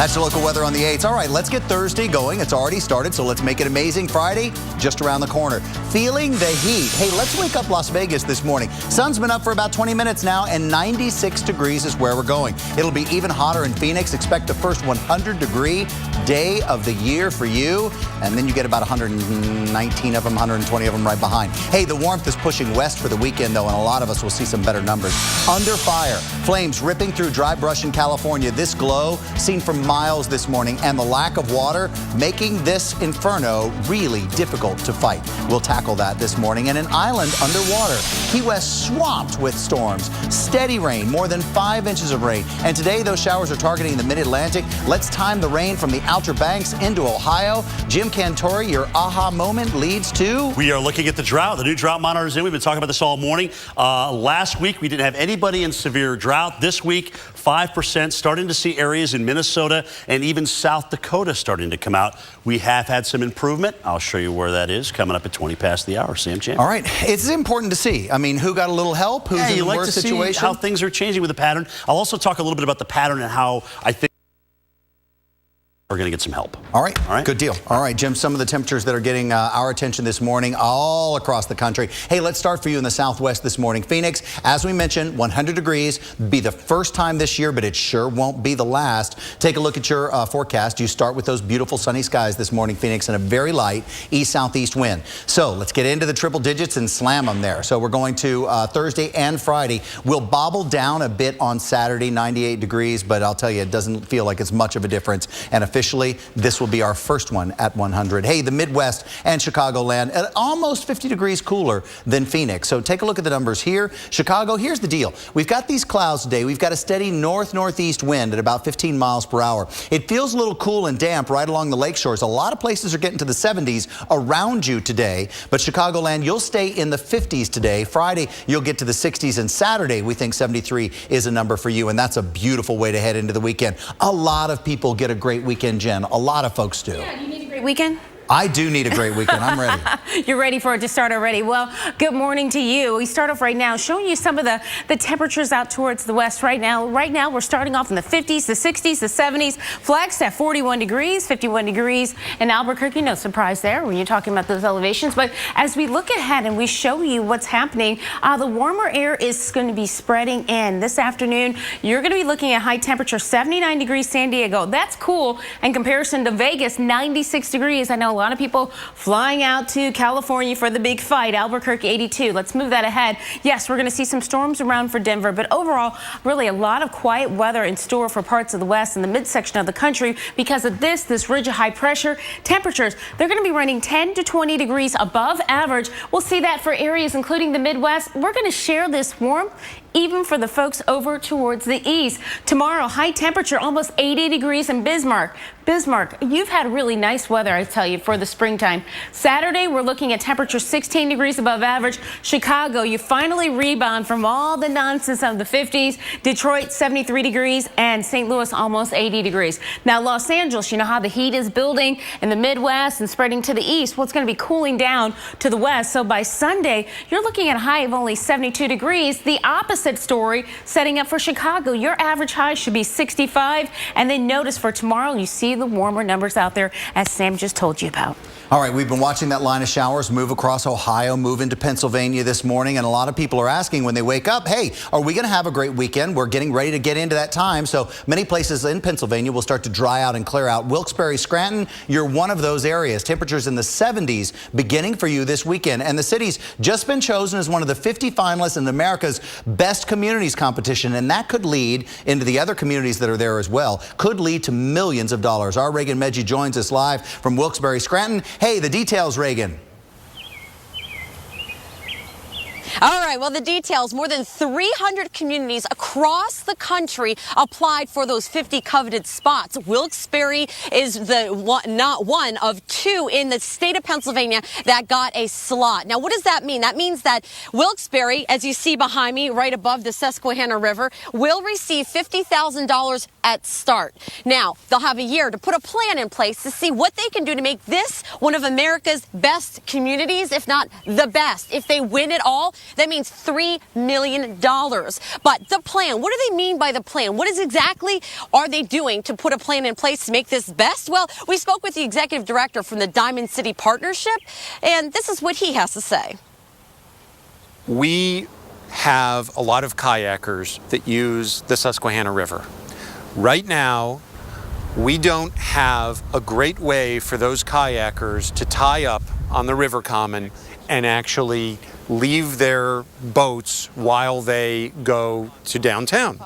That's the local weather on the 8s. All right, let's get Thursday going. It's already started, so let's make it amazing. Friday, just around the corner. Feeling the heat. Hey, let's wake up Las Vegas this morning. Sun's been up for about 20 minutes now, and 96 degrees is where we're going. It'll be even hotter in Phoenix. Expect the first 100-degree day of the year for you, and then you get about 119 of them, 120 of them right behind. Hey, the warmth is pushing west for the weekend, though, and a lot of us will see some better numbers. Under fire, flames ripping through dry brush in California. This glow seen from miles this morning, and the lack of water making this inferno really difficult to fight. We'll tackle that this morning. And an island underwater. Key West swamped with storms. Steady rain, more than 5 inches of rain. And today those showers are targeting the mid-Atlantic. Let's time the rain from the Outer Banks into Ohio. Jim Cantore, your aha moment leads to... We are looking at the drought. The new drought monitor's in. We've been talking about this all morning. Last week, we didn't have anybody in severe drought. This week, 5%. Starting to see areas in Minnesota and even South Dakota starting to come out. We have had some improvement. I'll show you where that is coming up at 20 past the hour. Sam Chan. All right. It's important to see. I mean, who got a little help? Who's in the worst situation? See how things are changing with the pattern. I'll also talk a little bit about the pattern and how I think we're going to get some help. All right. Good deal. All right, Jim, some of the temperatures that are getting our attention this morning all across the country. Hey, let's start for you in the southwest this morning. Phoenix, as we mentioned, 100 degrees. Be the first time this year, but it sure won't be the last. Take a look at your forecast. You start with those beautiful sunny skies this morning, Phoenix, and a very light east-southeast wind. So let's get into the triple digits and slam them there. So we're going to Thursday and Friday. We'll bobble down a bit on Saturday, 98 degrees, but I'll tell you, it doesn't feel like it's much of a difference. And officially, this will be our first one at 100. Hey, the Midwest and Chicagoland at almost 50 degrees cooler than Phoenix. So take a look at the numbers here. Chicago, here's the deal. We've got these clouds today. We've got a steady north-northeast wind at about 15 miles per hour. It feels a little cool and damp right along the lake shores. A lot of places are getting to the 70s around you today, but Chicagoland, you'll stay in the 50s today. Friday, you'll get to the 60s, and Saturday, we think 73 is a number for you, and that's a beautiful way to head into the weekend. A lot of people get a great weekend, Jen. A lot of folks do. Yeah, you need a great weekend? I do need a great weekend. I'm ready. You're ready for it to start already. Well, good morning to you. We start off right now showing you some of the temperatures out towards the west right now. Right now, we're starting off in the 50s, the 60s, the 70s. Flex at 41 degrees, 51 degrees in Albuquerque. No surprise there when you're talking about those elevations. But as we look ahead and we show you what's happening, the warmer air is going to be spreading in. This afternoon, you're going to be looking at high temperature, 79 degrees San Diego. That's cool in comparison to Vegas, 96 degrees. I know a lot of people flying out to California for the big fight. Albuquerque 82. Let's move that ahead. Yes, we're going to see some storms around for Denver, but overall, really a lot of quiet weather in store for parts of the west and the midsection of the country because of this ridge of high pressure. Temperatures, they're going to be running 10 to 20 degrees above average. We'll see that for areas including the Midwest. We're going to share this warmth even for the folks over towards the east. Tomorrow, high temperature, almost 80 degrees in Bismarck. Bismarck, you've had really nice weather, I tell you, for the springtime. Saturday, we're looking at temperature 16 degrees above average. Chicago, you finally rebound from all the nonsense of the 50s. Detroit, 73 degrees, and St. Louis, almost 80 degrees. Now, Los Angeles, you know how the heat is building in the Midwest and spreading to the east. Well, it's going to be cooling down to the west. So by Sunday, you're looking at a high of only 72 degrees. The opposite story setting up for Chicago. Your average high should be 65. And then notice for tomorrow, you see the warmer numbers out there as Sam just told you about. All right, we've been watching that line of showers move across Ohio, move into Pennsylvania this morning, and a lot of people are asking when they wake up, hey, are we going to have a great weekend? We're getting ready to get into that time, so many places in Pennsylvania will start to dry out and clear out. Wilkes-Barre, Scranton, you're one of those areas. Temperatures in the 70s beginning for you this weekend, and the city's just been chosen as one of the 50 finalists in America's Best Communities competition, and that could lead into the other communities that are there as well, could lead to millions of dollars. Our Reagan Medji joins us live from Wilkes-Barre, Scranton. Hey, the details, Reagan. All right, well, the details, more than 300 communities across the country applied for those 50 coveted spots. Wilkes-Barre is not one of two in the state of Pennsylvania that got a slot. Now, what does that mean? That means that Wilkes-Barre, as you see behind me, right above the Susquehanna River, will receive $50,000 at start. Now, they'll have a year to put a plan in place to see what they can do to make this one of America's best communities, if not the best. If they win it all, That means $3 million. But the plan, what do they mean by the plan? What exactly are they doing to put a plan in place to make this best? Well, we spoke with the executive director from the Diamond City Partnership, and this is what he has to say. We have a lot of kayakers that use the Susquehanna River. Right now, we don't have a great way for those kayakers to tie up on the river common and actually leave their boats while they go to downtown.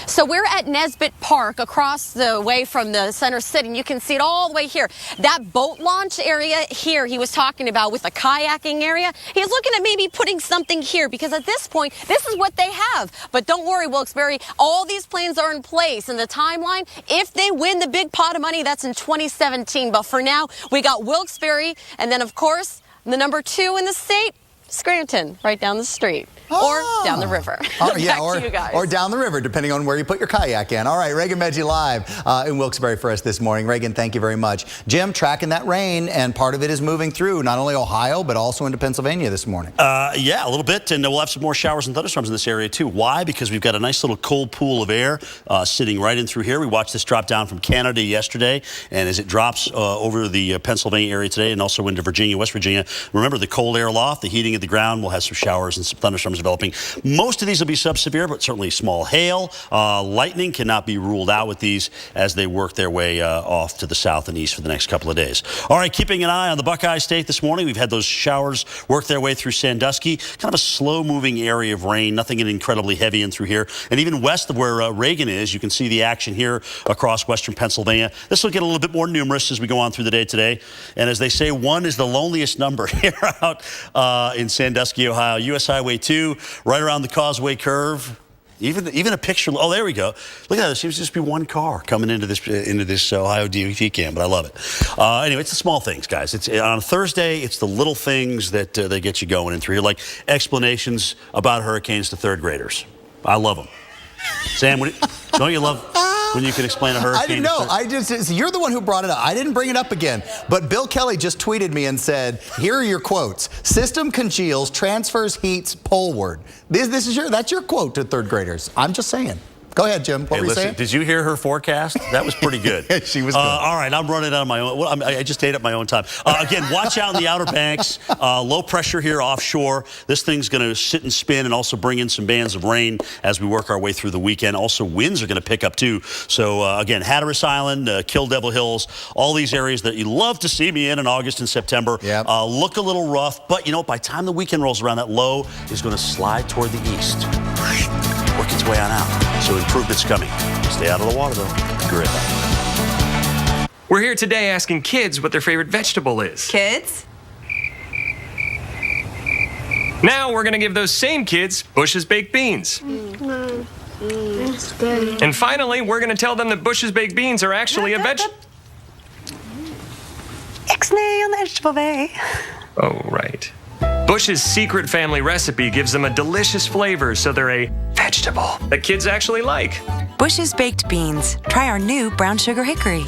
So we're at Nesbitt Park across the way from the Center City, and you can see it all the way here. That boat launch area here he was talking about with the kayaking area, he's looking at maybe putting something here because at this point, this is what they have. But don't worry, Wilkes-Barre, all these plans are in place, and the timeline, if they win the big pot of money, that's in 2017. But for now, we got Wilkes-Barre, and then, of course, the number 2 in the state, Scranton, right down the street. Or down the river. Yeah, to you guys. or down the river, depending on where you put your kayak in. All right, Reagan Medji live in Wilkes-Barre for us this morning. Reagan, thank you very much. Jim, tracking that rain, and part of it is moving through not only Ohio, but also into Pennsylvania this morning. Yeah, a little bit, and we'll have some more showers and thunderstorms in this area, too. Why? Because we've got a nice little cold pool of air sitting right in through here. We watched this drop down from Canada yesterday, and as it drops over the Pennsylvania area today and also into Virginia, West Virginia, remember the cold air aloft, the heating of the ground, we'll have some showers and some thunderstorms developing. Most of these will be sub-severe, but certainly small hail. Lightning cannot be ruled out with these as they work their way off to the south and east for the next couple of days. All right, keeping an eye on the Buckeye State this morning. We've had those showers work their way through Sandusky. Kind of a slow-moving area of rain, nothing incredibly heavy in through here. And even west of where Reagan is, you can see the action here across western Pennsylvania. This will get a little bit more numerous as we go on through the day today. And as they say, 1 is the loneliest number here out in Sandusky, Ohio. U.S. Highway 2, right around the Causeway Curve. Even a picture. Oh, there we go. Look at that. There seems to just be one car coming into this Ohio DOT cam, but I love it. Anyway, it's the small things, guys. It's on a Thursday. It's the little things that they get you going in through here, like explanations about hurricanes to third graders. I love them. Sam, don't you love when you can explain a hurricane? I didn't know. You're the one who brought it up. I didn't bring it up again. But Bill Kelly just tweeted me and said, here are your quotes. System congeals, transfers heats poleward. That's your quote to third graders. I'm just saying. Go ahead, Jim. What were you saying? Did you hear her forecast? That was pretty good. She was good. All right, I'm running out of my own. Well, I just ate up my own time. Again, watch out in the Outer Banks. Low pressure here offshore. This thing's going to sit and spin and also bring in some bands of rain as we work our way through the weekend. Also, winds are going to pick up, too. So, again, Hatteras Island, Kill Devil Hills, all these areas that you love to see me in August and September. Yep. Look a little rough, but, you know, by the time the weekend rolls around, that low is going to slide toward the east. Work its way on out. So improvement's coming. Stay out of the water, though. Be right back. We're here today asking kids what their favorite vegetable is. Kids? Now we're going to give those same kids Bush's baked beans. That's good. And finally, we're going to tell them that Bush's baked beans are actually a vegetable. Ixnay on the vegetable bay. Oh, right. Bush's secret family recipe gives them a delicious flavor, so they're a vegetable that kids actually like. Bush's Baked Beans. Try our new brown sugar hickory.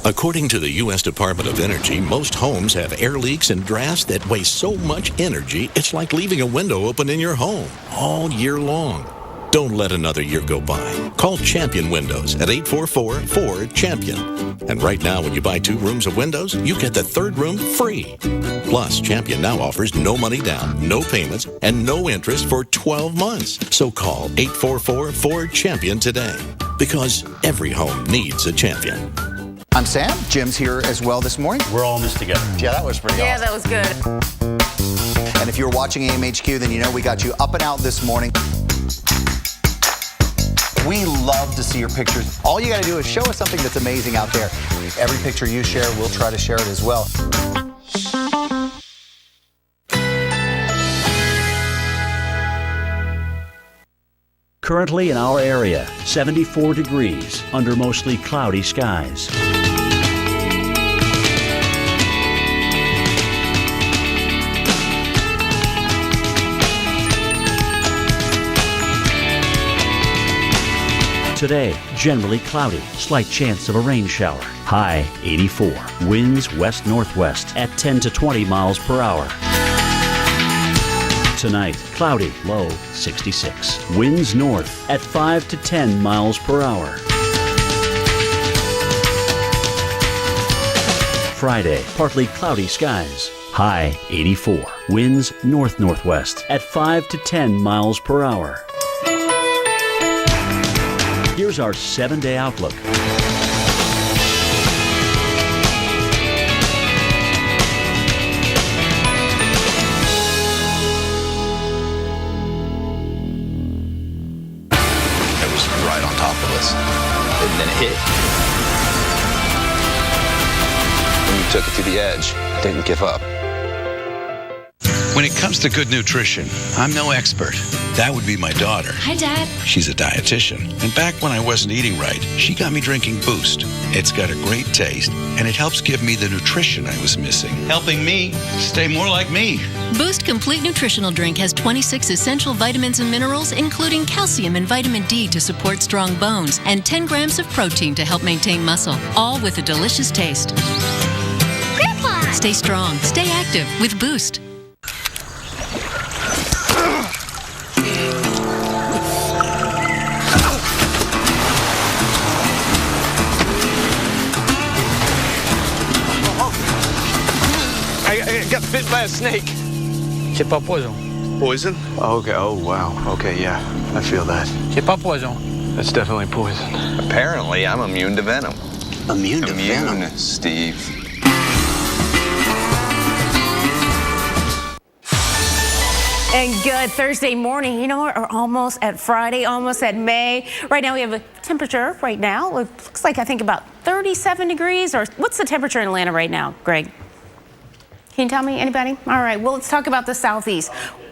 According to the U.S. Department of Energy, most homes have air leaks and drafts that waste so much energy, it's like leaving a window open in your home all year long. Don't let another year go by. Call Champion Windows at 844-4CHAMPION. And right now, when you buy 2 rooms of windows, you get the 3rd room free. Plus, Champion now offers no money down, no payments, and no interest for 12 months. So call 844-4CHAMPION today. Because every home needs a champion. I'm Sam. Jim's here as well this morning. We're all in this together. Yeah, that was pretty awesome. Yeah, that was good. And if you're watching AMHQ, then you know we got you up and out this morning. We love to see your pictures. All you got to do is show us something that's amazing out there. Every picture you share, we'll try to share it as well. Currently in our area, 74 degrees under mostly cloudy skies. Today, generally cloudy, slight chance of a rain shower. High 84. Winds west-northwest at 10 to 20 miles per hour. tonight, cloudy, low 66. Winds north at 5 to 10 miles per hour. Friday, partly cloudy skies. High 84. Winds north-northwest at 5 to 10 miles per hour. Here's our 7-day outlook. It was right on top of us, and then it hit. And we took it to the edge, didn't give up. When it comes to good nutrition, I'm no expert. That would be my daughter. Hi, Dad. She's a dietitian. And back when I wasn't eating right, she got me drinking Boost. It's got a great taste, and it helps give me the nutrition I was missing, helping me stay more like me. Boost Complete Nutritional Drink has 26 essential vitamins and minerals, including calcium and vitamin D to support strong bones, and 10 grams of protein to help maintain muscle, all with a delicious taste. Grandpa! Stay strong, stay active with Boost. I got bit by a snake. C'est pas poison. Poison? Okay, oh wow. Okay, yeah, I feel that. C'est pas poison. That's definitely poison. Apparently, I'm immune to venom. Immune to venom? Steve. And good Thursday morning. You know, we're almost at Friday, almost at May. Right now we have a temperature right now. It looks like I think about 37 degrees. Or what's the temperature in Atlanta right now, Greg? Can you tell me, anybody? All right, well, let's talk about the southeast.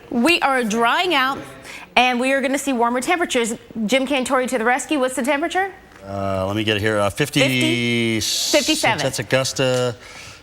We are drying out, and we are going to see warmer temperatures. Jim Cantori to the rescue. What's the temperature? Let me get it here. 57. That's Augusta.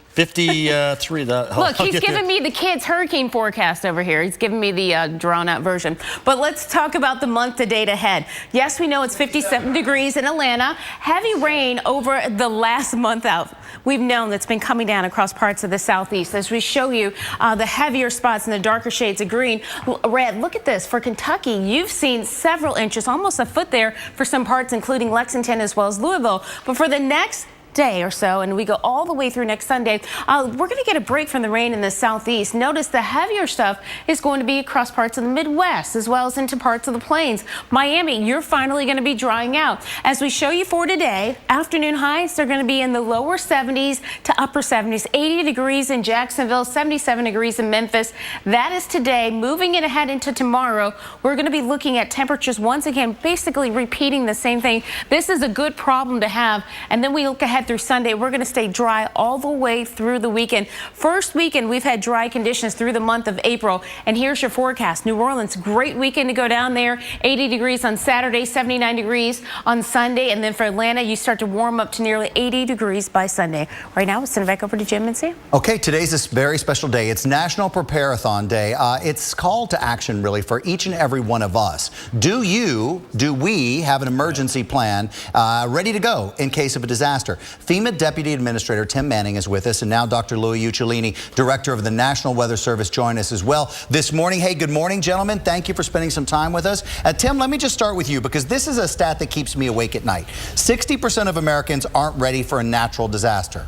53. Look, he's giving me the kids' hurricane forecast over here. He's giving me the drawn-out version. But let's talk about the month-to-date ahead. Yes, we know it's 57 degrees in Atlanta. Heavy rain over the last month out. We've known that's been coming down across parts of the southeast. As we show you the heavier spots in the darker shades of green, red. Look at this. For Kentucky, you've seen several inches, almost a foot there for some parts, including Lexington as well as Louisville. But for the next day or so, and we go all the way through next Sunday, we're going to get a break from the rain in the southeast. Notice the heavier stuff is going to be across parts of the Midwest as well as into parts of the plains. Miami, you're finally going to be drying out. As we show you for today, afternoon highs, they're going to be in the lower 70s to upper 70s, 80 degrees in Jacksonville, 77 degrees in Memphis. That is today. Moving it ahead into tomorrow, we're going to be looking at temperatures once again, basically repeating the same thing. This is a good problem to have. And then we look ahead through Sunday. We're going to stay dry all the way through the weekend. First weekend, we've had dry conditions through the month of April. And here's your forecast. New Orleans, great weekend to go down there. 80 degrees on Saturday, 79 degrees on Sunday. And then for Atlanta, you start to warm up to nearly 80 degrees by Sunday. Right now, we'll send it back over to Jim and Sam. Okay, today's this very special day. It's National Prepare-a-thon Day. It's call to action, really, for each and every one of us. Do we have an emergency plan ready to go in case of a disaster? FEMA Deputy Administrator Tim Manning is with us, and now Dr. Louis Uccellini, Director of the National Weather Service, join us as well this morning. Hey, good morning, gentlemen. Thank you for spending some time with us. Tim, let me just start with you, because this is a stat that keeps me awake at night. 60% of Americans aren't ready for a natural disaster.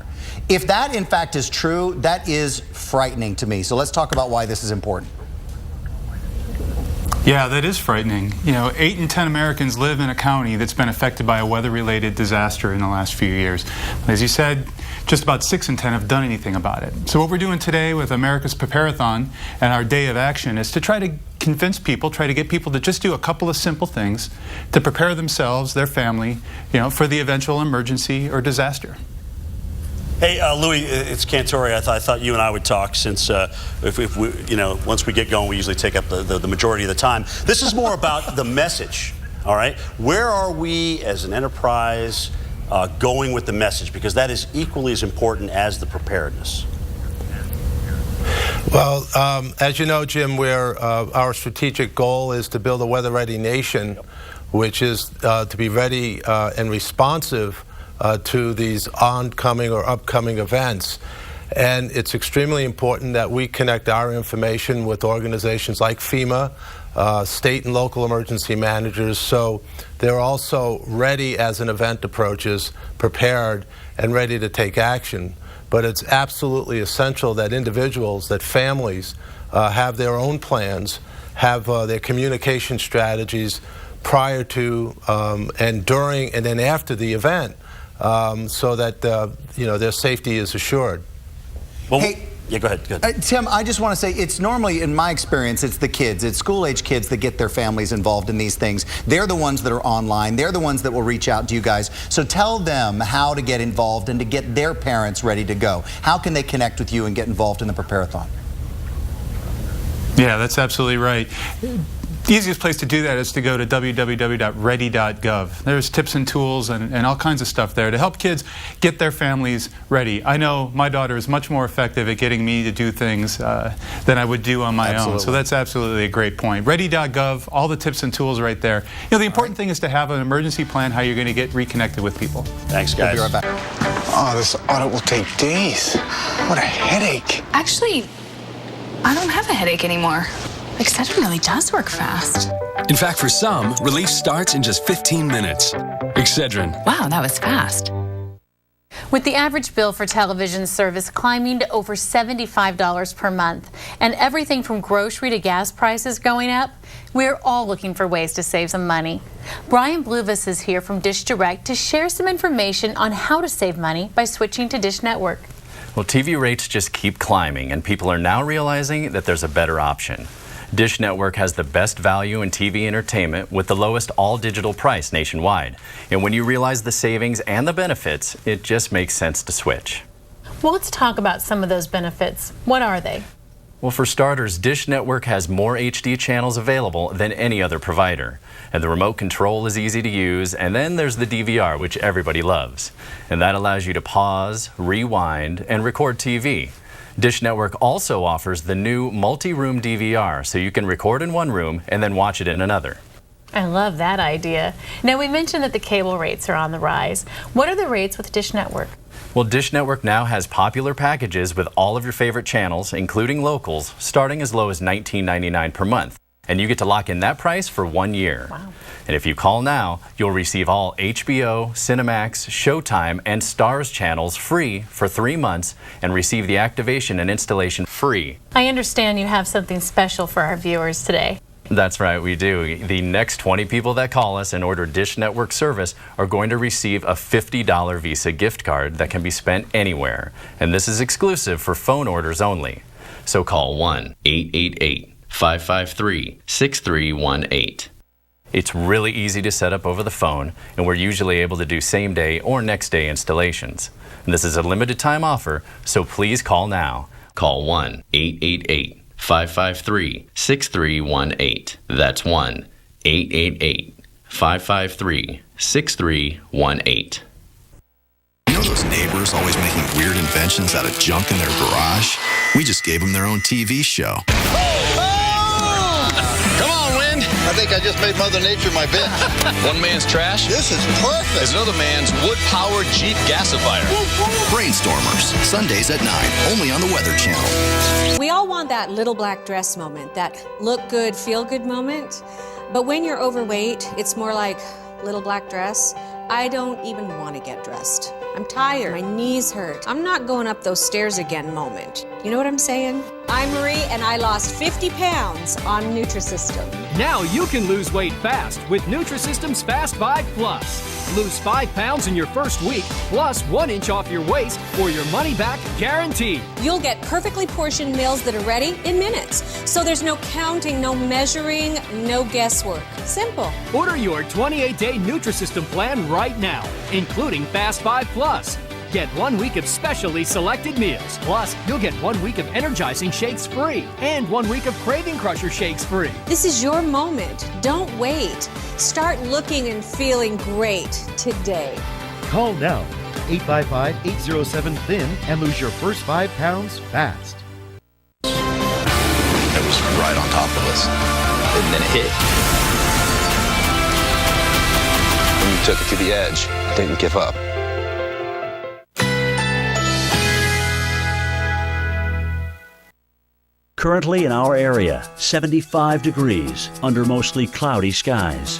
If that, in fact, is true, that is frightening to me. So let's talk about why this is important. Yeah, that is frightening. You know, 8 in 10 Americans live in a county that's been affected by a weather-related disaster in the last few years. As you said, just about 6 in 10 have done anything about it. So what we're doing today with America's Prepare-a-thon and our day of action is to try to convince people, try to get people to just do a couple of simple things to prepare themselves, their family, for the eventual emergency or disaster. Hey, Louis, it's Cantori. I thought you and I would talk, since if we, once we get going, we usually take up the majority of the time. This is more about the message, all right? Where are we as an enterprise going with the message? Because that is equally as important as the preparedness. Well, as you know, Jim, our strategic goal is to build a weather-ready nation, which is to be ready and responsive to these oncoming or upcoming events. And it's extremely important that we connect our information with organizations like FEMA, state and local emergency managers, so they're also ready as an event approaches, prepared and ready to take action. But it's absolutely essential that individuals, that families have their own plans, have their communication strategies prior to and during and then after the event, so that their safety is assured. Well, hey, yeah, go ahead. Tim, I just want to say it's normally, in my experience, it's the kids, it's school-age kids that get their families involved in these things. They're the ones that are online. They're the ones that will reach out to you guys. So tell them how to get involved and to get their parents ready to go. How can they connect with you and get involved in the Prepare-a-thon? Yeah, that's absolutely right. The easiest place to do that is to go to www.ready.gov. There's tips and tools and all kinds of stuff there to help kids get their families ready. I know my daughter is much more effective at getting me to do things than I would do on my own. So that's absolutely a great point. Ready.gov, all the tips and tools right there. The important thing is to have an emergency plan, how you're going to get reconnected with people. Thanks, guys. We'll be right back. Oh, this audit will take days. What a headache. Actually, I don't have a headache anymore. Excedrin really does work fast. In fact, for some, relief starts in just 15 minutes. Excedrin. Wow, that was fast. With the average bill for television service climbing to over $75 per month and everything from grocery to gas prices going up, we're all looking for ways to save some money. Brian Bluvis is here from Dish Direct to share some information on how to save money by switching to Dish Network. Well, TV rates just keep climbing, and people are now realizing that there's a better option. Dish Network has the best value in TV entertainment with the lowest all-digital price nationwide. And when you realize the savings and the benefits, it just makes sense to switch. Well, let's talk about some of those benefits. What are they? Well, for starters, Dish Network has more HD channels available than any other provider. And the remote control is easy to use, and then there's the DVR, which everybody loves. And that allows you to pause, rewind, and record TV. Dish Network also offers the new multi-room DVR, so you can record in one room and then watch it in another. I love that idea. Now, we mentioned that the cable rates are on the rise. What are the rates with Dish Network? Well, Dish Network now has popular packages with all of your favorite channels, including locals, starting as low as $19.99 per month. And you get to lock in that price for 1 year. Wow. And if you call now, you'll receive all HBO, Cinemax, Showtime, and Starz channels free for 3 months and receive the activation and installation free. I understand you have something special for our viewers today. That's right, we do. The next 20 people that call us and order Dish Network service are going to receive a $50 Visa gift card that can be spent anywhere. And this is exclusive for phone orders only. So call 1-888-553-6318. It's really easy to set up over the phone, and we're usually able to do same-day or next-day installations. And this is a limited time offer, so please call now. Call 1-888-553-6318. That's 1-888-553-6318. You know those neighbors always making weird inventions out of junk in their garage? We just gave them their own TV show. Come on, Wind. I think I just made Mother Nature my bitch. One man's trash This is perfect. is another man's wood-powered Jeep gasifier. Brainstormers, Sundays at 9, only on the Weather Channel. We all want that little black dress moment, that look good, feel good moment. But when you're overweight, it's more like little black dress. I don't even want to get dressed. I'm tired. My knees hurt. I'm not going up those stairs again moment. You know what I'm saying? I'm Marie, and I lost 50 pounds on Nutrisystem. Now you can lose weight fast with Nutrisystem's Fast 5 Plus. Lose 5 pounds in your first week, plus 1 inch off your waist for your money back guarantee. You'll get perfectly portioned meals that are ready in minutes. So there's no counting, no measuring, no guesswork. Simple. Order your 28-day Nutrisystem plan right now, including Fast 5 Plus. Get 1 week of specially selected meals. Plus, you'll get 1 week of energizing shakes free and 1 week of Craving Crusher shakes free. This is your moment. Don't wait. Start looking and feeling great today. Call now, 855-807-THIN, and lose your first 5 pounds fast. It was right on top of us. And then it hit. And we took it to the edge. Didn't give up. Currently in our area, 75 degrees under mostly cloudy skies.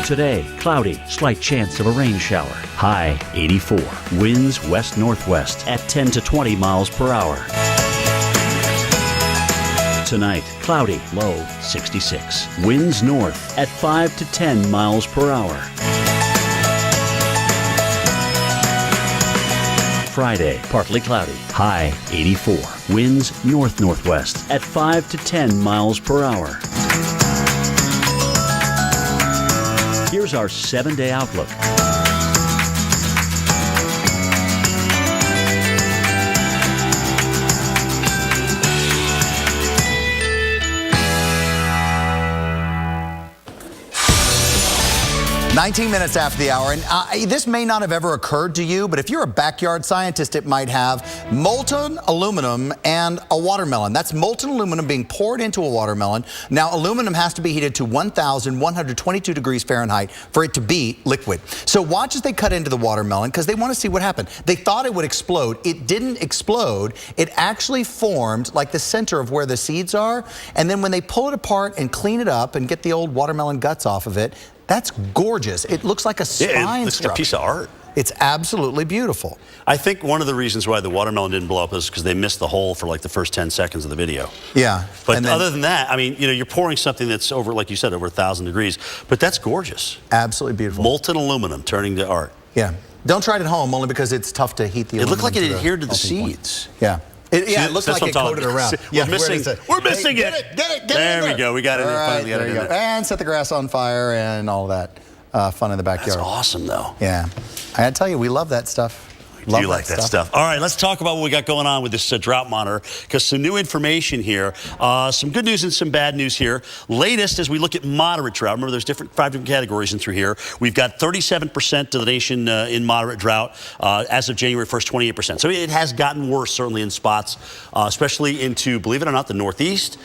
Today, cloudy, slight chance of a rain shower. High 84. Winds west-northwest at 10 to 20 miles per hour. Tonight, cloudy, low 66. Winds north at 5 to 10 miles per hour. Friday, partly cloudy, high 84. Winds north-northwest at 5 to 10 miles per hour. Here's our 7-day outlook. "19 minutes after the hour, and this may not have ever occurred to you, but if you're a backyard scientist, it might have. Molten aluminum and a watermelon. That's molten aluminum being poured into a watermelon. Now, aluminum has to be heated to 1,122 degrees Fahrenheit for it to be liquid. So watch as they cut into the watermelon because they want to see what happened. They thought it would explode. It didn't explode. It actually formed like the center of where the seeds are, and then when they pull it apart and clean it up and get the old watermelon guts off of it, that's gorgeous. It looks like a spine it looks like a piece of art. It's absolutely beautiful. I think one of the reasons why the watermelon didn't blow up is because they missed the hole for like the first 10 seconds of the video. Yeah. But other than that, I mean, you know, you're pouring something that's over, like you said, over 1,000 degrees. But that's gorgeous. Absolutely beautiful. Molten aluminum turning to art. Yeah. Don't try it at home, only because it's tough to heat the aluminum. It looked like it to adhered to the seeds. Yeah. It looks like it coated around. We're missing it. Get there we go. We got it. Right, there you go. And set the grass on fire and all that fun in the backyard. That's awesome, though. Yeah. I gotta tell you, we love that stuff. Do you like that stuff? All right, let's talk about what we got going on with this drought monitor, because some new information here, some good news and some bad news here. Latest, as we look at moderate drought, remember there's five different categories in through here. We've got 37% of the nation in moderate drought. As of January 1st, 28%. So it has gotten worse, certainly in spots, especially into, believe it or not, the Northeast,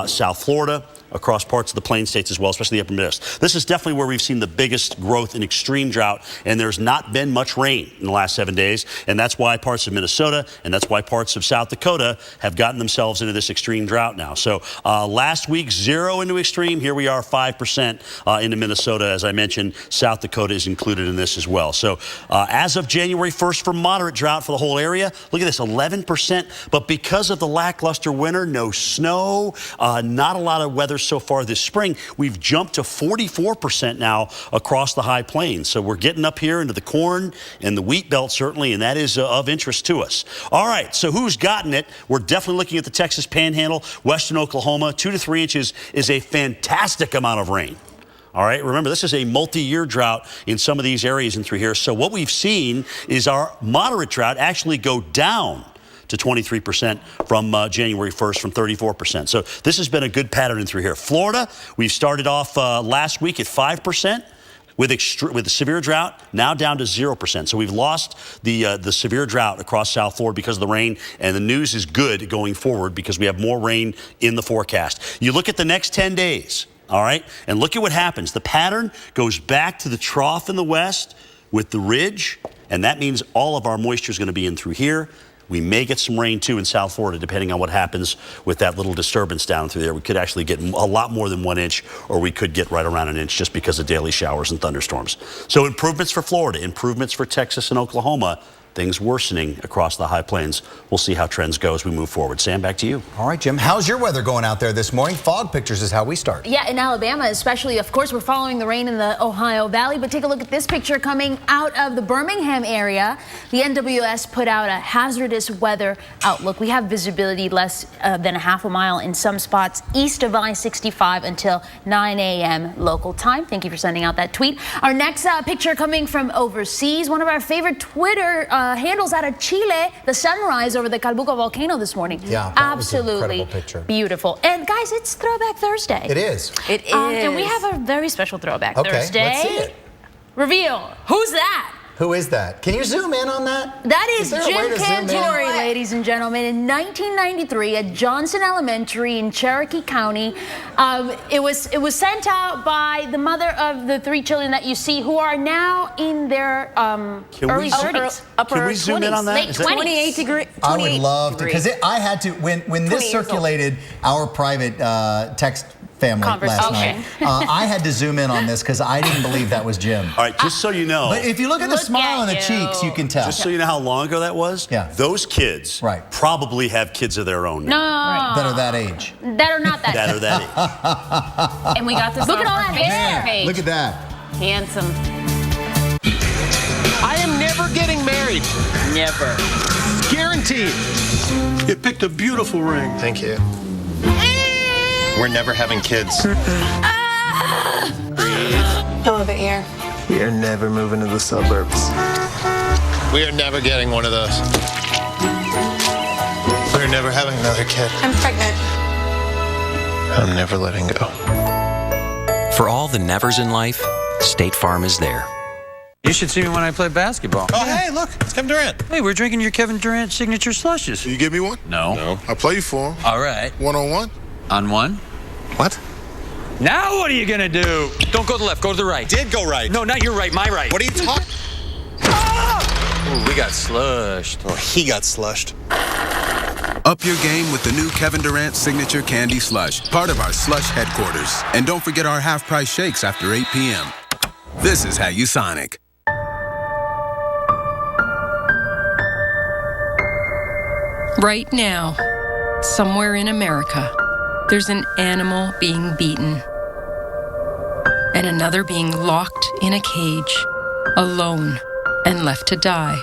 South Florida, across parts of the Plain States as well, especially the upper Midwest. This is definitely where we've seen the biggest growth in extreme drought, and there's not been much rain in the last 7 days, and that's why parts of Minnesota and that's why parts of South Dakota have gotten themselves into this extreme drought now. So last week, 0 into extreme. Here we are, 5% into Minnesota. As I mentioned, South Dakota is included in this as well. So as of January 1st for moderate drought for the whole area, look at this, 11%. But because of the lackluster winter, no snow, not a lot of weather so far this spring, we've jumped to 44% now across the high plains. So we're getting up here into the corn and the wheat belt, certainly, and that is of interest to us. All right, so who's gotten it? We're definitely looking at the Texas Panhandle, western Oklahoma. 2 to 3 inches is a fantastic amount of rain. All right, remember, this is a multi-year drought in some of these areas and through here. So what we've seen is our moderate drought actually go down to 23% from January 1st, from 34%. So this has been a good pattern in through here. Florida, we've started off last week at 5%. With the severe drought, now down to 0%. So we've lost the severe drought across South Florida because of the rain, and the news is good going forward because we have more rain in the forecast. You look at the next 10 days, all right, and look at what happens. The pattern goes back to the trough in the west with the ridge, and that means all of our moisture is going to be in through here. We may get some rain, too, in South Florida, depending on what happens with that little disturbance down through there. We could actually get a lot more than 1 inch, or we could get right around an inch just because of daily showers and thunderstorms. So improvements for Florida, improvements for Texas and Oklahoma. Things worsening across the high plains. We'll see how trends go as we move forward. Sam, back to you. All right, Jim. How's your weather going out there this morning? Fog pictures is how we start. Yeah, in Alabama especially. Of course, we're following the rain in the Ohio Valley, but take a look at this picture coming out of the Birmingham area. The NWS put out a hazardous weather outlook. We have visibility less than a half a mile in some spots east of I-65 until 9 a.m. local time. Thank you for sending out that tweet. Our next picture coming from overseas, one of our favorite Twitter handles out of Chile, the sunrise over the Calbuco volcano this morning. Yeah, absolutely beautiful. And guys, it's Throwback Thursday. It is. It is. And we have a very special Throwback Thursday. Let's see it. Reveal. Who's that? Who is that? Can you zoom in on that? That is there a way Jim to zoom in? Cantori, ladies and gentlemen. In 1993 at Johnson Elementary in Cherokee County, it was sent out by the mother of the 3 children that you see, who are now in their early 30s. Can we zoom in on that? Late Is that- 28 degrees. I would love to, because I had to, when this circulated our private text family last night, I had to zoom in on this because I didn't believe that was Jim. All right, just so you know. But if you look at the smile on the cheeks, you can tell. Just so you know how long ago that was, those kids probably have kids of their own now. No. That are that age. That are not that That are that age. And we got this Look on at all our that Facebook hair. page. Look at that. Handsome. I am never getting married. Never. Guaranteed. You picked a beautiful ring. Thank you. We're never having kids. I love it here. We are never moving to the suburbs. We are never getting one of those. We're never having another kid. I'm pregnant. I'm never letting go. For all the nevers in life, State Farm is there. You should see me when I play basketball. Oh, hey, look, it's Kevin Durant. Hey, we're drinking your Kevin Durant signature slushes. You give me one? No. I'll play you for him. All right. One-on-one? On one? What? Now what are you gonna do? Don't go to the left, go to the right. Did go right. No, not your right, my right. What are you talking? Ooh, we got slushed. Oh, he got slushed. Up your game with the new Kevin Durant Signature Candy Slush, part of our Slush headquarters. And don't forget our half-price shakes after 8 p.m. This is how you Sonic. Right now, somewhere in America, there's an animal being beaten and another being locked in a cage, alone and left to die.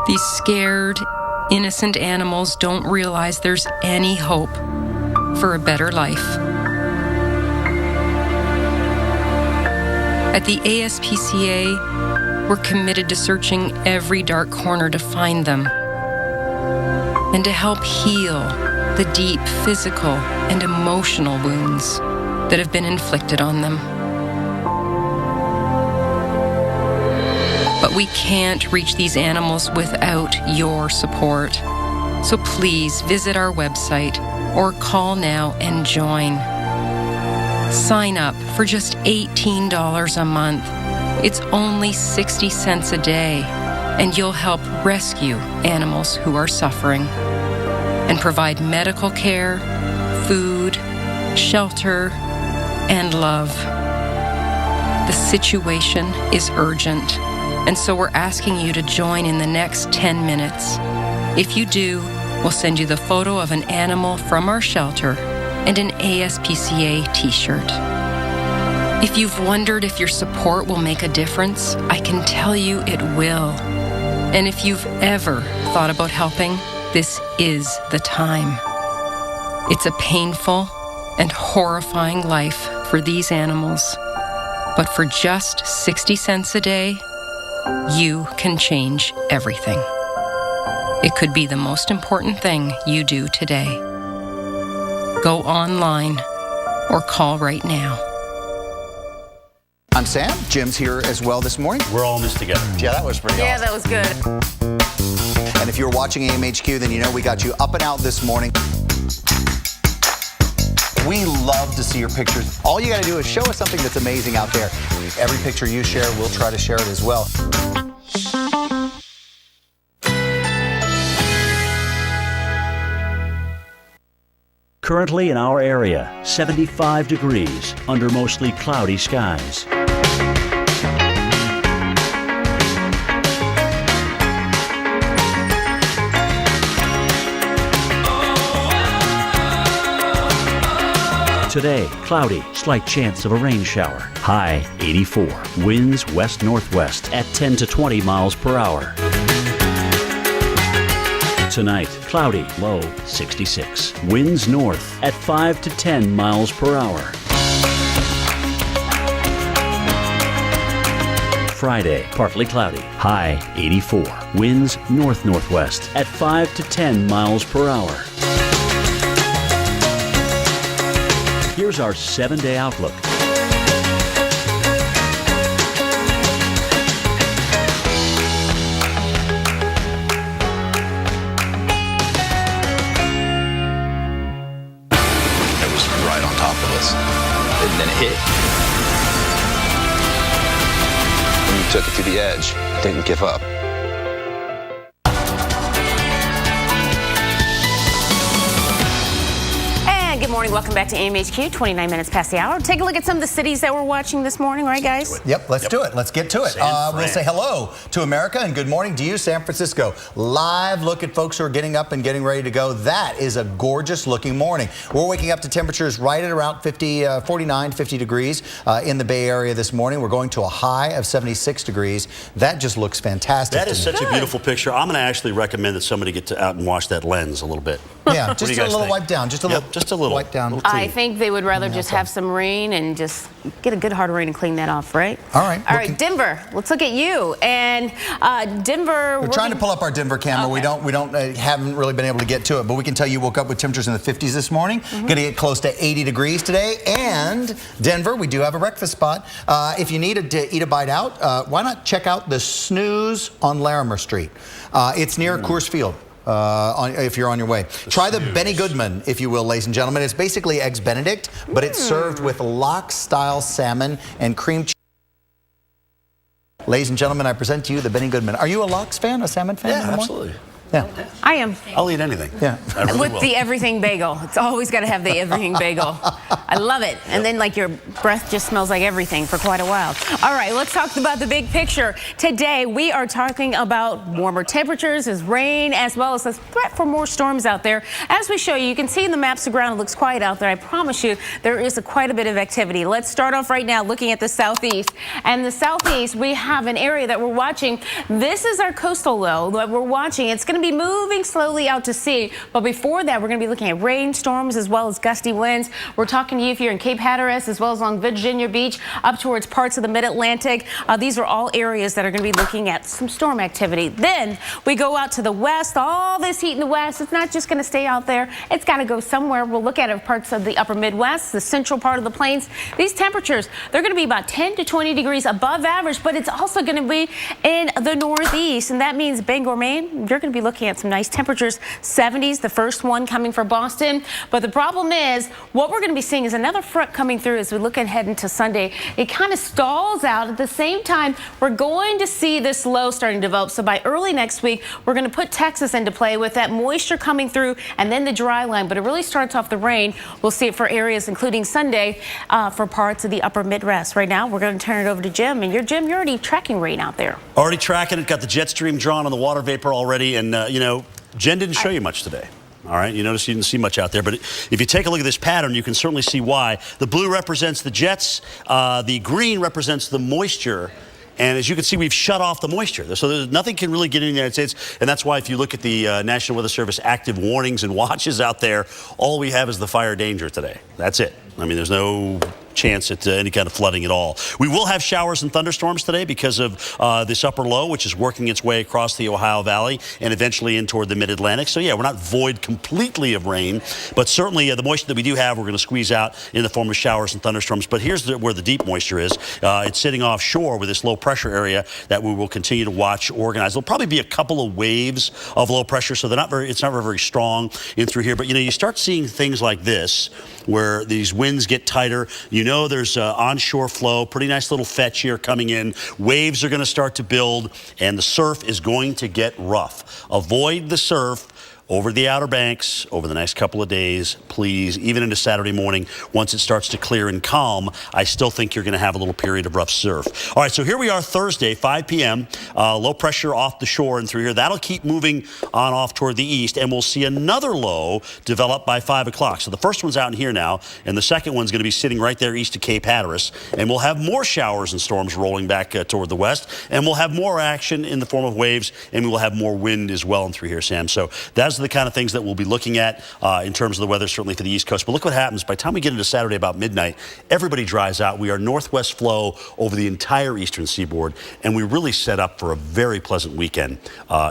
These scared, innocent animals don't realize there's any hope for a better life. At the ASPCA, we're committed to searching every dark corner to find them and to help heal the deep physical and emotional wounds that have been inflicted on them. But we can't reach these animals without your support. So please visit our website or call now and join. Sign up for just $18 a month. It's only 60 cents a day, and you'll help rescue animals who are suffering and provide medical care, food, shelter, and love. The situation is urgent, and so we're asking you to join in the next 10 minutes. If you do, we'll send you the photo of an animal from our shelter and an ASPCA t-shirt. If you've wondered if your support will make a difference, I can tell you it will. And if you've ever thought about helping, this is the time. It's a painful and horrifying life for these animals. But for just 60 cents a day, you can change everything. It could be the most important thing you do today. Go online or call right now. I'm Sam. Jim's here as well this morning. We're all in this together. Yeah, that was pretty awesome. Yeah, that was good. And if you're watching AMHQ, then you know we got you up and out this morning. We love to see your pictures. All you got to do is show us something that's amazing out there. Every picture you share, we'll try to share it as well. Currently in our area, 75 degrees under mostly cloudy skies. Today, cloudy, slight chance of a rain shower. High 84. Winds west-northwest at 10 to 20 miles per hour. Tonight, cloudy, low 66. Winds north at 5 to 10 miles per hour. Friday, partly cloudy, high 84. Winds north-northwest at 5 to 10 miles per hour. Here's our 7-day outlook. this. And then it hit. And you took it to the edge. Didn't give up. Good morning. Welcome back to AMHQ. 29 minutes past the hour. Take a look at some of the cities that we're watching this morning, right, guys? Yep, let's do it. Let's get to it. We'll say hello to America and good morning to you, San Francisco. Live look at folks who are getting up and getting ready to go. That is a gorgeous looking morning. We're waking up to temperatures right at around 49, 50 degrees in the Bay Area this morning. We're going to a high of 76 degrees. That just looks fantastic. That is such a beautiful picture. I'm going to actually recommend that somebody get out and wash that lens a little bit. Yeah, just a little wipe down. Just a little wipe down. I think they would rather just have some rain and just get a good hard rain and clean that off, right? All right. All right, Denver. Let's look at you. And Denver. We're trying to pull up our Denver camera. Okay. Haven't really been able to get to it, but we can tell you woke up with temperatures in the 50s this morning. Going to get close to 80 degrees today. And Denver, we do have a breakfast spot. If you need to eat a bite out, why not check out the Snooze on Larimer Street? It's near Coors Field. If you're on your way. Try the Benny Goodman, if you will, ladies and gentlemen. It's basically Eggs Benedict, but it's served with lox-style salmon and cream cheese. Ladies and gentlemen, I present to you the Benny Goodman. Are you a lox fan, a salmon fan? Yeah, absolutely. Yeah. I am. I'll eat anything. Yeah. I really With will. the everything bagel. It's always got to have the everything bagel. I love it. And then like your breath just smells like everything for quite a while. All right, let's talk about the big picture. Today we are talking about warmer temperatures, as rain, as well as the threat for more storms out there. As we show you, you can see in the maps the ground looks quiet out there. I promise you there is quite a bit of activity. Let's start off right now looking at the southeast. And the southeast, we have an area that we're watching. This is our coastal low that we're watching. It's going to be moving slowly out to sea, but before that we're going to be looking at rainstorms as well as gusty winds. We're talking to you if you're in Cape Hatteras as well as along Virginia Beach up towards parts of the mid-Atlantic. These are all areas that are going to be looking at some storm activity. Then we go out to the west. All this heat in the west, it's not just going to stay out there. It's got to go somewhere. We'll look at it parts of the upper Midwest, the central part of the plains. These temperatures, they're going to be about 10 to 20 degrees above average, but it's also going to be in the northeast, and that means Bangor, Maine, you're going to be looking at some nice temperatures, 70s, the first one coming for Boston. But the problem is, what we're going to be seeing is another front coming through as we look ahead into Sunday. It kind of stalls out. At the same time, we're going to see this low starting to develop. So by early next week, we're going to put Texas into play with that moisture coming through and then the dry line. But it really starts off the rain. We'll see it for areas including Sunday for parts of the upper Midwest. Right now, we're going to turn it over to Jim. And Jim, you're already tracking rain out there. Already tracking it. Got the jet stream drawn on the water vapor already. And, you know, Jen didn't show you much today. All right, you notice you didn't see much out there, but if you take a look at this pattern, you can certainly see why. The blue represents the jets, the green represents the moisture, and as you can see, we've shut off the moisture. So nothing can really get in the United States, and that's why if you look at the National Weather Service active warnings and watches out there, all we have is the fire danger today. That's it. I mean, there's no chance at any kind of flooding at all. We will have showers and thunderstorms today because of this upper low, which is working its way across the Ohio Valley and eventually in toward the mid-Atlantic. So yeah, we're not void completely of rain, but certainly the moisture that we do have, we're going to squeeze out in the form of showers and thunderstorms. But here's where the deep moisture is. It's sitting offshore with this low pressure area that we will continue to watch organize. There'll probably be a couple of waves of low pressure, so it's not very strong in through here. But you know, you start seeing things like this where these winds get tighter. You know there's onshore flow, pretty nice little fetch here coming in. Waves are going to start to build, and the surf is going to get rough. Avoid the surf over the Outer Banks over the next couple of days, please, even into Saturday morning. Once it starts to clear and calm, I still think you're going to have a little period of rough surf. All right, so here we are Thursday, 5 p.m., low pressure off the shore and through here. That'll keep moving on off toward the east, and we'll see another low develop by 5 o'clock. So the first one's out in here now, and the second one's going to be sitting right there east of Cape Hatteras, and we'll have more showers and storms rolling back toward the west, and we'll have more action in the form of waves, and we will have more wind as well in through here, Sam. So that's the kind of things that we'll be looking at in terms of the weather, certainly for the East Coast. But look what happens. By the time we get into Saturday about midnight, everybody dries out. We are northwest flow over the entire eastern seaboard, and we really set up for a very pleasant weekend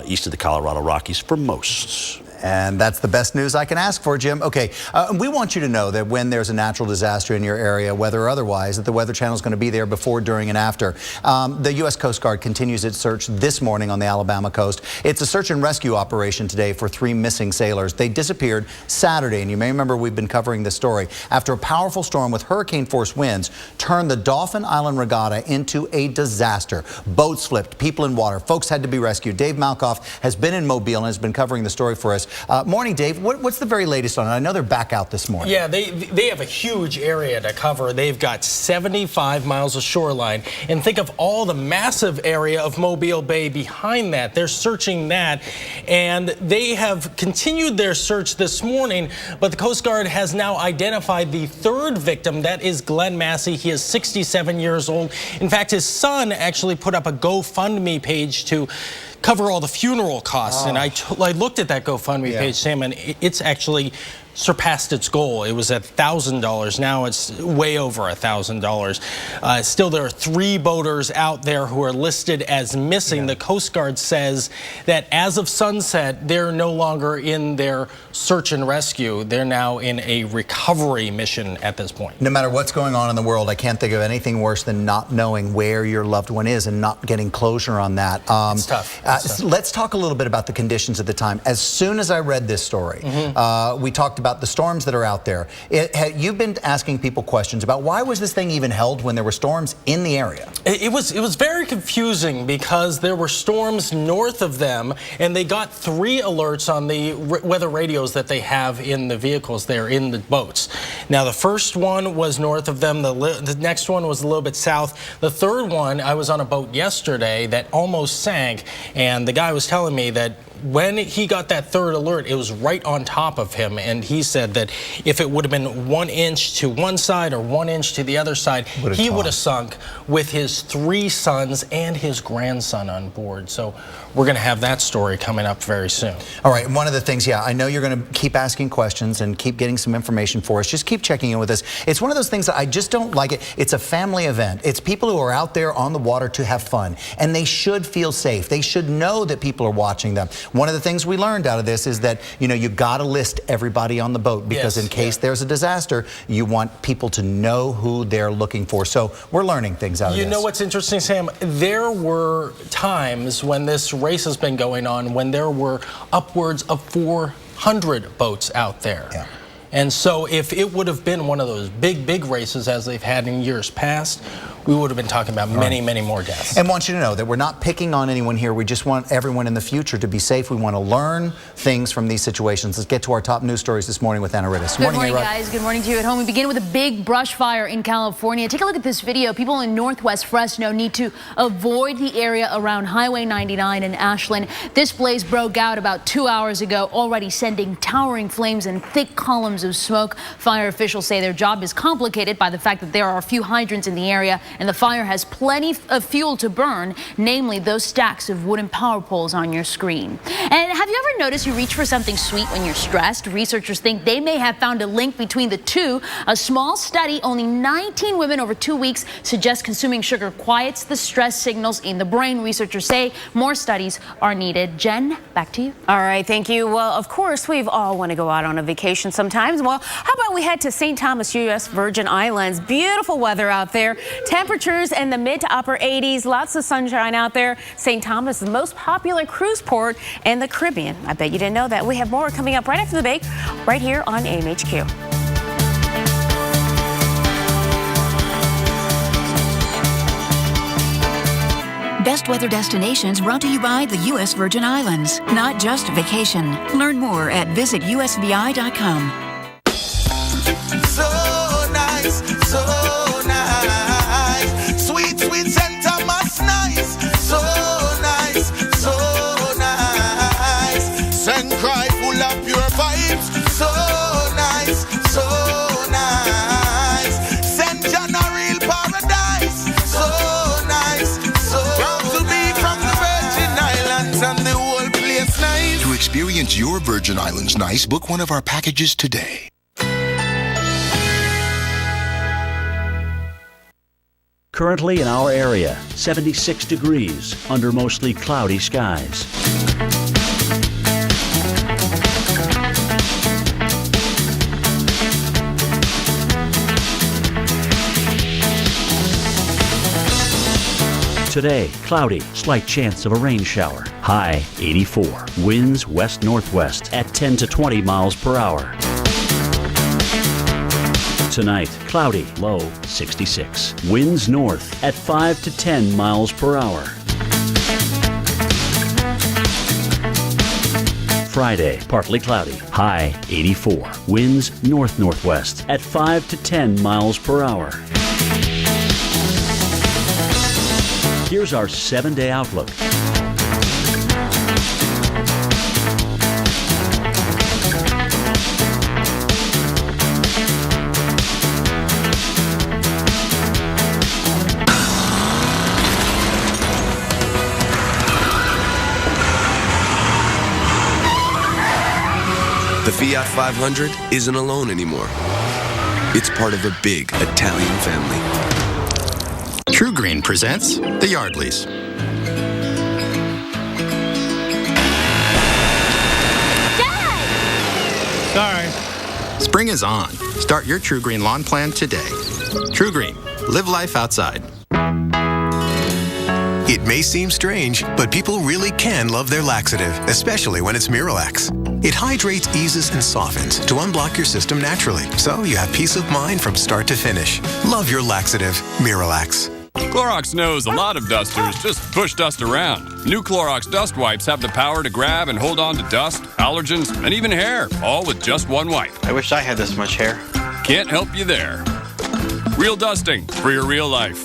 east of the Colorado Rockies for most. And that's the best news I can ask for, Jim. Okay, we want you to know that when there's a natural disaster in your area, weather or otherwise, that the Weather Channel is going to be there before, during, and after. The U.S. Coast Guard continues its search this morning on the Alabama coast. It's a search and rescue operation today for 3 missing sailors. They disappeared Saturday, and you may remember we've been covering this story, after a powerful storm with hurricane-force winds turned the Dauphin Island Regatta into a disaster. Boats flipped, people in water, folks had to be rescued. Dave Malkoff has been in Mobile and has been covering the story for us. Morning, Dave. What's the very latest on it? I know they're back out this morning. Yeah, they have a huge area to cover. They've got 75 miles of shoreline. And think of all the massive area of Mobile Bay behind that. They're searching that. And they have continued their search this morning, but the Coast Guard has now identified the 3rd victim. That is Glenn Massey. He is 67 years old. In fact, his son actually put up a GoFundMe page to cover all the funeral costs. And I looked at that GoFundMe page, Sam, and it's actually surpassed its goal. It was at $1,000. Now it's way over $1,000. Still, there are 3 boaters out there who are listed as missing. The Coast Guard says that as of sunset, they're no longer in their search and rescue. They're now in a recovery mission at this point. No matter what's going on in the world, I can't think of anything worse than not knowing where your loved one is and not getting closure on that. It's tough. Let's talk a little bit about the conditions at the time. As soon as I read this story, we talked about the storms that are out there. You've been asking people questions about why was this thing even held when there were storms in the area? It was very confusing because there were storms north of them, and they got 3 alerts on the weather radios that they have in the vehicles there, in the boats. Now, the first one was north of them. The next one was a little bit south. The 3rd one, I was on a boat yesterday that almost sank, and the guy was telling me that when he got that 3rd alert, it was right on top of him, and he said that if it would have been 1 inch to one side or 1 inch to the other side, he would have sunk with his 3 sons and his grandson on board. So we're going to have that story coming up very soon. All right, one of the things, I know you're going to keep asking questions and keep getting some information for us. Just keep checking in with us. It's one of those things that I just don't like it. It's a family event. It's people who are out there on the water to have fun, and they should feel safe. They should know that people are watching them. One of the things we learned out of this is that, you got to list everybody on the boat, because in case there's a disaster, you want people to know who they're looking for. So we're learning things out of this. You know what's interesting, Sam? There were times when this race has been going on when there were upwards of 400 boats out there. Yeah. And so if it would have been one of those big races as they've had in years past, we would have been talking about many more deaths. And want you to know that we're not picking on anyone here. We just want everyone in the future to be safe. We want to learn things from these situations. Let's get to our top news stories this morning with Anna Rittis. Good morning, guys. Good morning to you at home. We begin with a big brush fire in California. Take a look at this video. People in northwest Fresno need to avoid the area around Highway 99 in Ashland. This blaze broke out about 2 hours ago, already sending towering flames and thick columns of smoke. Fire officials say their job is complicated by the fact that there are a few hydrants in the area, and the fire has plenty of fuel to burn, namely those stacks of wooden power poles on your screen. And have you ever noticed you reach for something sweet when you're stressed? Researchers think they may have found a link between the two. A small study, only 19 women over 2 weeks, suggests consuming sugar quiets the stress signals in the brain. Researchers say more studies are needed. Jen, back to you. All right, thank you. Well, of course, we've all want to go out on a vacation sometimes. Well, how about we head to St. Thomas, U.S. Virgin Islands? Beautiful weather out there. Temperatures in the mid to upper 80s. Lots of sunshine out there. St. Thomas, the most popular cruise port in the Caribbean. I bet you didn't know that. We have more coming up right after the break, right here on AMHQ. Best weather destinations brought to you by the U.S. Virgin Islands. Not just a vacation. Learn more at visitusvi.com. So nice, so nice. Sweet, sweet St. Thomas, nice. So nice, so nice. Send cry full of pure vibes. So nice, so nice. St. John a real paradise. So nice, so proud to be from the Virgin Islands and the whole place nice. To experience your Virgin Islands nice, book one of our packages today. Currently in our area, 76 degrees under mostly cloudy skies. Today, cloudy, slight chance of a rain shower. High 84. Winds west-northwest at 10 to 20 miles per hour. Tonight, cloudy, low 66. Winds north at 5 to 10 miles per hour. Friday, partly cloudy, high 84. Winds north-northwest at 5 to 10 miles per hour. Here's our 7-day outlook. The Fiat 500 isn't alone anymore. It's part of a big Italian family. True Green presents the Yardleys. Sorry. Spring is on. Start your True Green lawn plan today. True Green. Live life outside. It may seem strange, but people really can love their laxative, especially when it's Miralax. It hydrates, eases, and softens to unblock your system naturally, so you have peace of mind from start to finish. Love your laxative, Miralax. Clorox knows a lot of dusters just push dust around. New Clorox dust wipes have the power to grab and hold on to dust, allergens, and even hair, all with just one wipe. I wish I had this much hair. Can't help you there. Real dusting for your real life.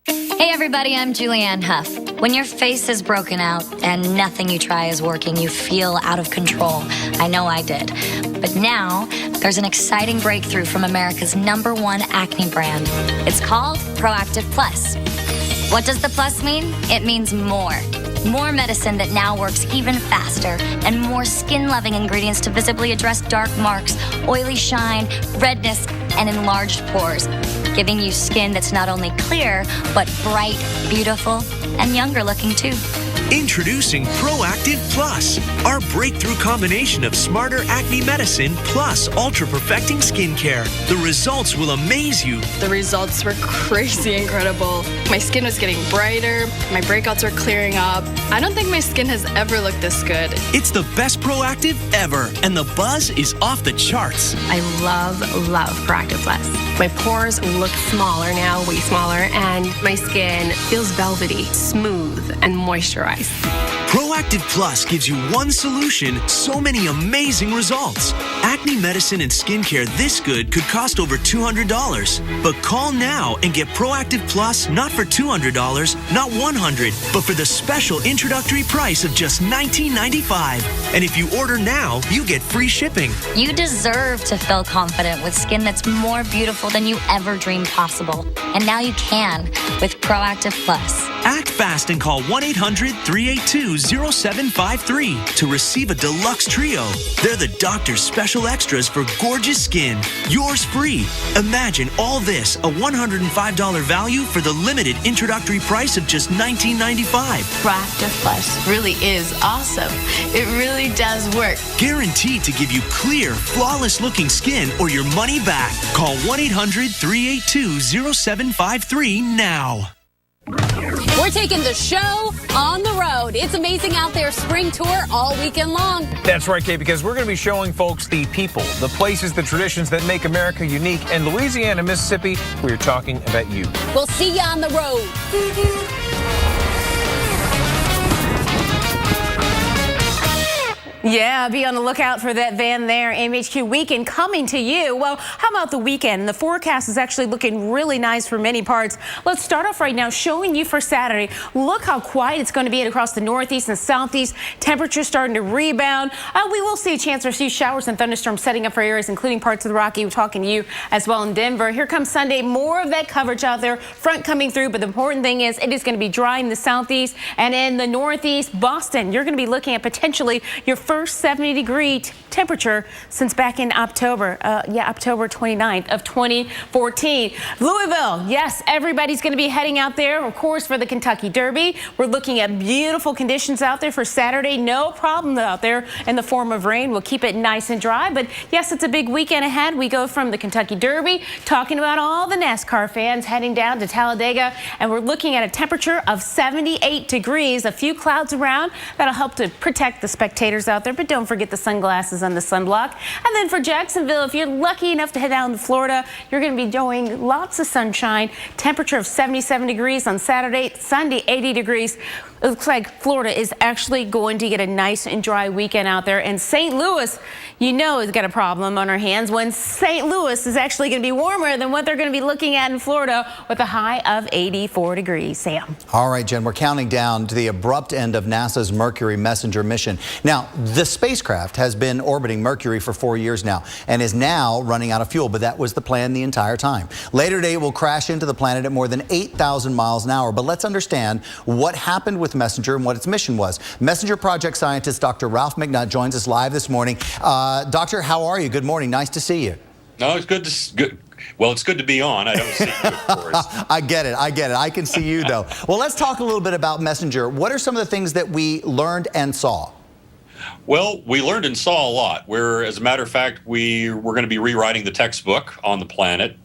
Hey everybody, I'm Julianne Hough. When your face is broken out and nothing you try is working, you feel out of control. I know I did. But now, there's an exciting breakthrough from America's #1 acne brand. It's called Proactiv Plus. What does the plus mean? It means more. More medicine that now works even faster, and more skin-loving ingredients to visibly address dark marks, oily shine, redness, and enlarged pores, giving you skin that's not only clear, but bright, beautiful, and younger looking too. Introducing Proactiv Plus, our breakthrough combination of smarter acne medicine plus ultra-perfecting skincare. The results will amaze you. The results were crazy incredible. My skin was getting brighter, my breakouts were clearing up. I don't think my skin has ever looked this good. It's the best Proactiv ever, and the buzz is off the charts. I love Proactiv Plus. My pores look smaller now, way smaller, and my skin feels velvety, smooth, and moisturized. Proactiv Plus gives you one solution, so many amazing results. Acne medicine and skincare this good could cost over $200. But call now and get Proactiv Plus not for $200, not $100, but for the special introductory price of just $19.95. And if you order now, you get free shipping. You deserve to feel confident with skin that's more beautiful than you ever dreamed possible. And now you can with Proactiv Plus. Act fast and call 1-800-382-0753 to receive a deluxe trio. They're the doctor's special extras for gorgeous skin. Yours free. Imagine all this, a $105 value for the limited introductory price of just $19.95. Proactiv Plus really is awesome. It really does work. Guaranteed to give you clear, flawless-looking skin or your money back. Call 1-800-382-0753 now. We're taking the show on the road. It's Amazing Out There spring tour all weekend long. That's right, Kate, because we're going to be showing folks the people, the places, the traditions that make America unique. And Louisiana, Mississippi, we're talking about you. We'll see you on the road. Yeah, be on the lookout for that van there. MHQ Weekend coming to you. Well, how about the weekend? The forecast is actually looking really nice for many parts. Let's start off right now showing you for Saturday. Look how quiet it's going to be across the northeast and southeast. Temperatures starting to rebound. We will see a chance to see showers and thunderstorms setting up for areas including parts of the Rocky. We're talking to you as well in Denver. Here comes Sunday. More of that coverage out there. Front coming through, but the important thing is it is going to be dry in the southeast and in the northeast. Boston, you're going to be looking at potentially your first first 70-degree temperature since back in October 29th of 2014. Louisville, yes, everybody's going to be heading out there, of course, for the Kentucky Derby. We're looking at beautiful conditions out there for Saturday. No problem out there in the form of rain. We'll keep it nice and dry. But yes, it's a big weekend ahead. We go from the Kentucky Derby, talking about all the NASCAR fans heading down to Talladega, and we're looking at a temperature of 78 degrees, a few clouds around. That'll help to protect the spectators out there, but don't forget the sunglasses and the sunblock. And then for Jacksonville, if you're lucky enough to head down to Florida, you're going to be enjoying lots of sunshine. Temperature of 77 degrees on Saturday, Sunday 80 degrees. It looks like Florida is actually going to get a nice and dry weekend out there. And St. Louis, you know, has got a problem on our hands when St. Louis is actually going to be warmer than what they're going to be looking at in Florida with a high of 84 degrees. Sam. All right, Jen, we're counting down to the abrupt end of NASA's Mercury Messenger mission. Now, the spacecraft has been orbiting Mercury for 4 years now and is now running out of fuel, but that was the plan the entire time. Later today, it will crash into the planet at more than 8,000 miles an hour. But let's understand what happened with Messenger and what its mission was. Messenger project scientist Dr. Ralph McNutt joins us live this morning. Doctor, how are you? Good morning. Nice to see you. No, it's good. Well, it's good to be on. I don't see you, of course. I get it. I can see you, though. Well, let's talk a little bit about Messenger. What are some of the things that we learned and saw? Well, we learned and saw a lot. As a matter of fact, we're going to be rewriting the textbook on the planet.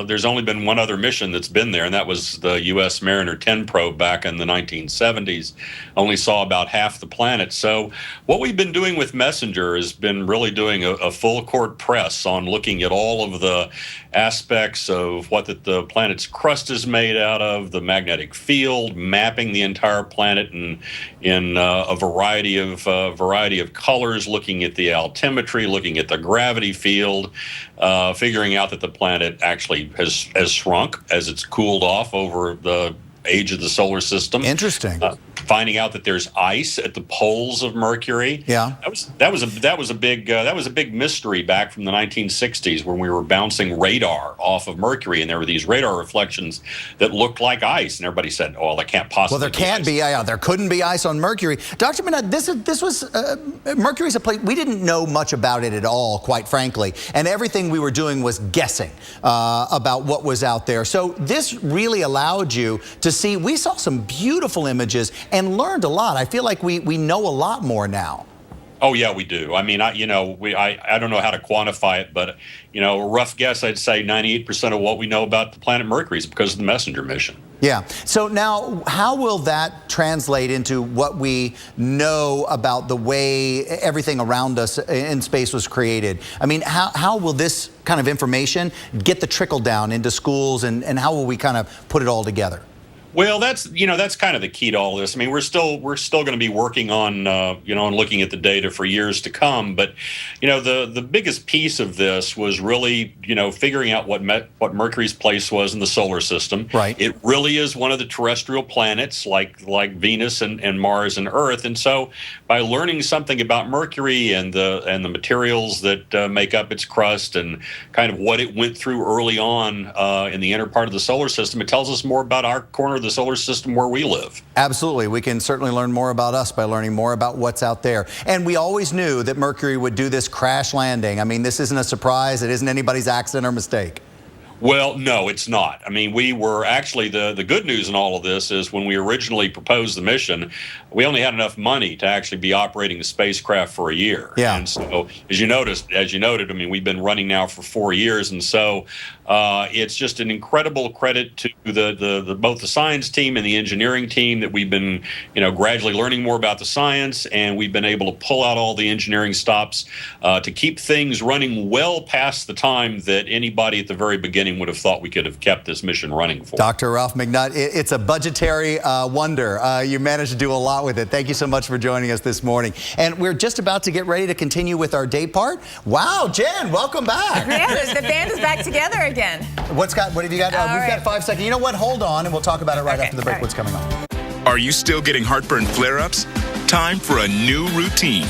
There's only been one other mission that's been there, and that was the U.S. Mariner 10 probe back in the 1970s. Only saw about half the planet. So what we've been doing with Messenger has been really doing a full court press on looking at all of the aspects of what the planet's crust is made out of, the magnetic field, mapping the entire planet in a variety of colors, looking at the altimetry, looking at the gravity field, figuring out that the planet actually has shrunk as it's cooled off over the age of the solar system. Interesting. Finding out that there's ice at the poles of Mercury. Yeah. That was a big mystery back from the 1960s when we were bouncing radar off of Mercury, and there were these radar reflections that looked like ice, and everybody said, "Oh, that can't possibly." Well, there can't be. Yeah, there couldn't be ice on Mercury. Dr. McNutt, this was Mercury's a place we didn't know much about it at all, quite frankly, and everything we were doing was guessing about what was out there. So this really allowed you to see. We saw some beautiful images and learned a lot. I feel like we know a lot more now. Oh yeah, we do. I mean, I don't know how to quantify it, but a rough guess, I'd say 98% of what we know about the planet Mercury is because of the Messenger mission. Yeah. So now, how will that translate into what we know about the way everything around us in space was created? I mean, how will this kind of information get the trickle down into schools, and how will we kind of put it all together? Well, that's kind of the key to all this. I mean, we're still going to be working on on looking at the data for years to come. But the biggest piece of this was really figuring out what Mercury's place was in the solar system. Right. It really is one of the terrestrial planets like Venus and Mars and Earth. And so by learning something about Mercury and the materials that make up its crust and kind of what it went through early on in the inner part of the solar system, it tells us more about our corner of the solar system where we live. Absolutely. We can certainly learn more about us by learning more about what's out there. And we always knew that Mercury would do this crash landing. I mean, this isn't a surprise. It isn't anybody's accident or mistake. Well, no, it's not. I mean, we were actually, the good news in all of this is when we originally proposed the mission, we only had enough money to actually be operating the spacecraft for a year. Yeah. And so, as you noted, I mean, we've been running now for 4 years, and so it's just an incredible credit to both the science team and the engineering team that we've been, gradually learning more about the science, and we've been able to pull out all the engineering stops to keep things running well past the time that anybody at the very beginning would have thought we could have kept this mission running for. Dr. Ralph McNutt, it's a budgetary wonder. You managed to do a lot with it. Thank you so much for joining us this morning. And we're just about to get ready to continue with our day part. Wow, Jen, welcome back. Yeah, the band is back together again. What have you got? We've got 5 seconds. You know what? Hold on, and we'll talk about it right after the break. What's coming on? Are you still getting heartburn flare-ups? Time for a new routine.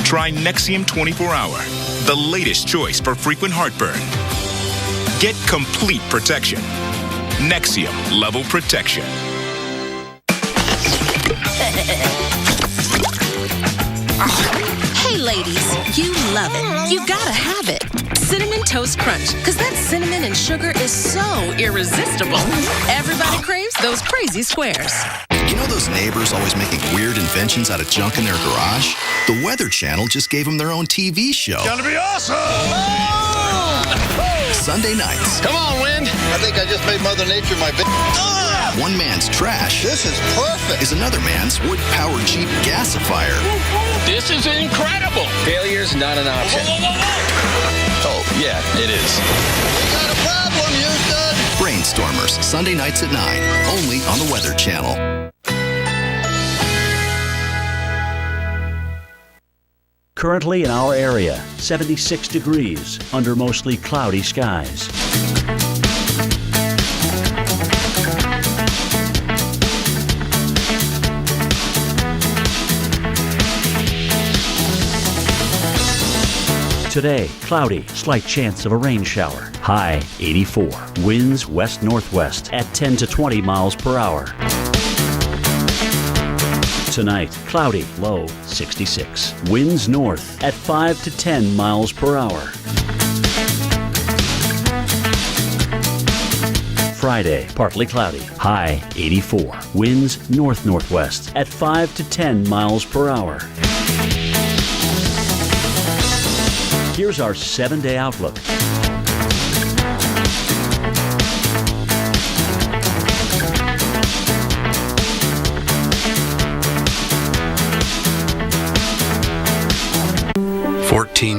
Try Nexium 24-Hour, the latest choice for frequent heartburn. Get complete protection. Nexium Level Protection. Hey, Ladies, you love it. You gotta have it. Cinnamon Toast Crunch, because that cinnamon and sugar is so irresistible. Everybody craves those crazy squares. You know those neighbors always making weird inventions out of junk in their garage? The Weather Channel just gave them their own TV show. Gonna be awesome! Sunday nights. Come on, wind! I think I just made Mother Nature my bitch. One man's trash. This is perfect. Is another man's wood-powered Jeep gasifier. This is incredible. Failure's not an option. Oh, yeah, it is. You got a problem, Houston. Brainstormers, Sunday nights at 9, only on the Weather Channel. Currently in our area, 76 degrees under mostly cloudy skies. Today, cloudy, slight chance of a rain shower. High 84. Winds west-northwest at 10 to 20 miles per hour. Tonight, cloudy, low 66. Winds north at 5 to 10 miles per hour. Friday, partly cloudy, high 84. Winds north-northwest at 5 to 10 miles per hour. Here's our 7-day outlook.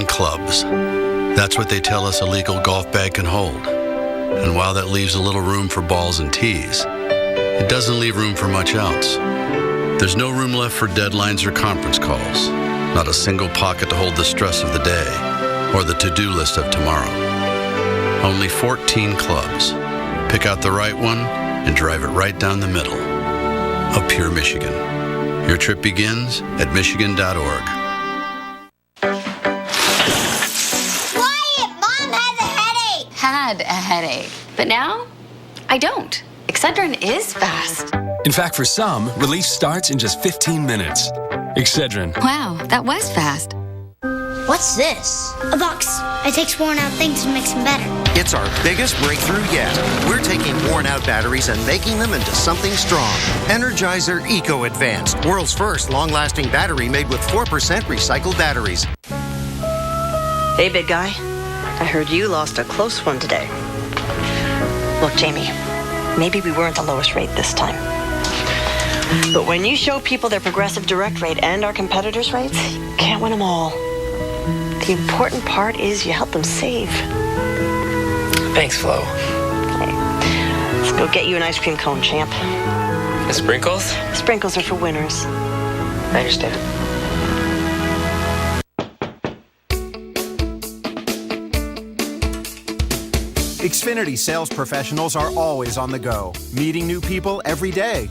Clubs. That's what they tell us a legal golf bag can hold. And while that leaves a little room for balls and tees, it doesn't leave room for much else. There's no room left for deadlines or conference calls. Not a single pocket to hold the stress of the day or the to-do list of tomorrow. Only 14 clubs. Pick out the right one and drive it right down the middle of pure Michigan. Your trip begins at michigan.org. Had a headache, but now I don't. Excedrin is fast. In fact, for some, relief starts in just 15 minutes. Excedrin. Wow, that was fast. What's this? A box. It takes worn out things and makes them better. It's our biggest breakthrough yet. We're taking worn out batteries and making them into something strong. Energizer Eco Advanced, world's first long-lasting battery made with 4% recycled batteries. Hey, big guy. I heard you lost a close one today. Look, Jamie, maybe we weren't the lowest rate this time. But when you show people their Progressive Direct rate and our competitors' rates, you can't win them all. The important part is you help them save. Thanks, Flo. Hey, let's go get you an ice cream cone, champ. The sprinkles? Sprinkles are for winners. I understand. Xfinity sales professionals are always on the go, meeting new people every day.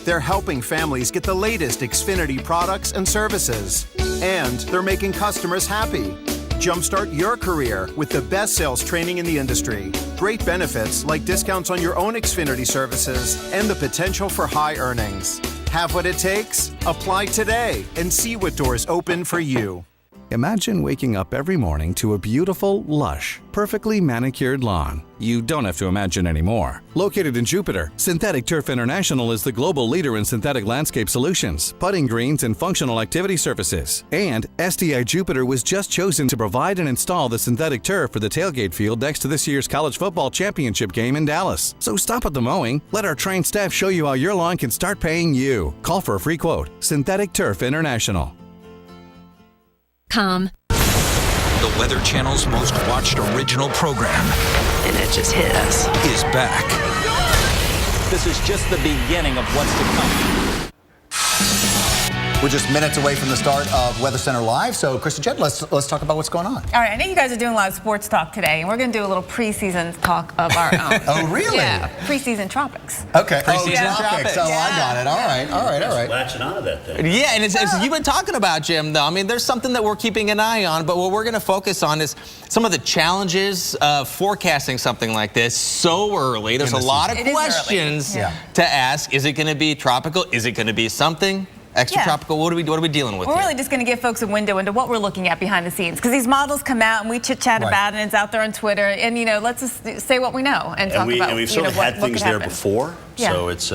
They're helping families get the latest Xfinity products and services. And they're making customers happy. Jumpstart your career with the best sales training in the industry. Great benefits like discounts on your own Xfinity services and the potential for high earnings. Have what it takes? Apply today and see what doors open for you. Imagine waking up every morning to a beautiful, lush, perfectly manicured lawn. You don't have to imagine anymore. Located in Jupiter, Synthetic Turf International is the global leader in synthetic landscape solutions, putting greens, and functional activity surfaces. And STI Jupiter was just chosen to provide and install the synthetic turf for the tailgate field next to this year's college football championship game in Dallas. So stop at the mowing. Let our trained staff show you how your lawn can start paying you. Call for a free quote. Synthetic Turf International. The Weather Channel's most watched original program, and it just hit us, is back. This is just the beginning of what's to come. We're just minutes away from the start of Weather Center Live. So, Krista Jett, let's talk about what's going on. All right, I know you guys are doing live sports talk today, and we're going to do a little preseason talk of our own. Oh, really? Yeah, preseason tropics. Okay. Preseason tropics. Oh, I got it. All right. Latching onto that thing. Yeah, and it's you've been talking about, Jim, though. I mean, there's something that we're keeping an eye on, but what we're going to focus on is some of the challenges of forecasting something like this so early. There's a lot of questions to ask. Is it going to be tropical? Is it going to be something Extratropical. What are we dealing with? We're here? really just going to give folks a window into what we're looking at behind the scenes, because these models come out and we chit chat about it, and it's out there on Twitter. And let's just say what we know and talk about. And we've sort of had things there before, so it's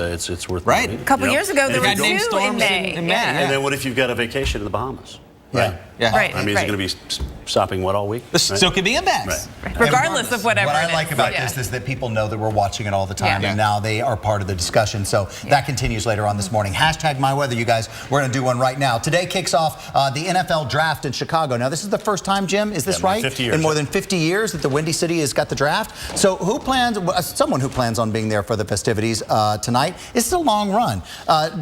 worth right. noting. A couple years ago, there were two in May. And then what if you've got a vacation in the Bahamas? Right. Yeah. Right. I mean, is it going to be stopping what all week? Still could be impacts. Right. Regardless of whatever. What I it like is. about this is that people know that we're watching it all the time, and now they are part of the discussion. So that continues later on this morning. #MyWeather, you guys. We're going to do one right now. Today kicks off the NFL draft in Chicago. Now, this is the first time, Jim, is this right? 50 years. In more than 50 years that the Windy City has got the draft. So someone who plans on being there for the festivities tonight. It's a long run.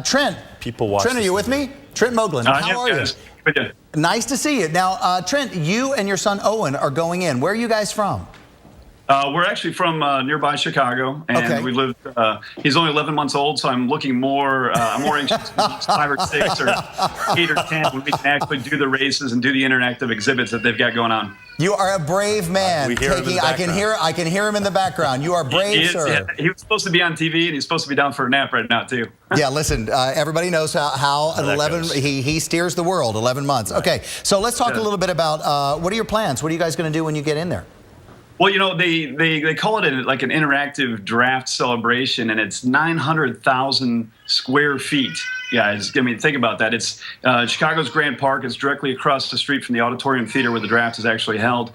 Trent. People watch. Trent, are you with me? Trent Moglen. How are you? Nice to see you. Now, Trent, you and your son Owen are going in. Where are you guys from? We're actually from nearby Chicago, and we live. He's only 11 months old, so I'm looking I'm more anxious when he's 5 or 6 or 8 or 10 when we can actually do the races and do the interactive exhibits that they've got going on. You are a brave man. We hear him in the I can hear him in the background. You are brave, sir. Yeah, he was supposed to be on TV, and he's supposed to be down for a nap right now too. Yeah, listen. Everybody knows how at 11 he steers the world. 11 months. Right. Okay, so let's talk a little bit about what are your plans? What are you guys going to do when you get in there? Well, they call it like an interactive draft celebration, and it's 900,000 square feet. Guys, I mean, think about that. It's Chicago's Grant Park. It's directly across the street from the Auditorium Theater where the draft is actually held.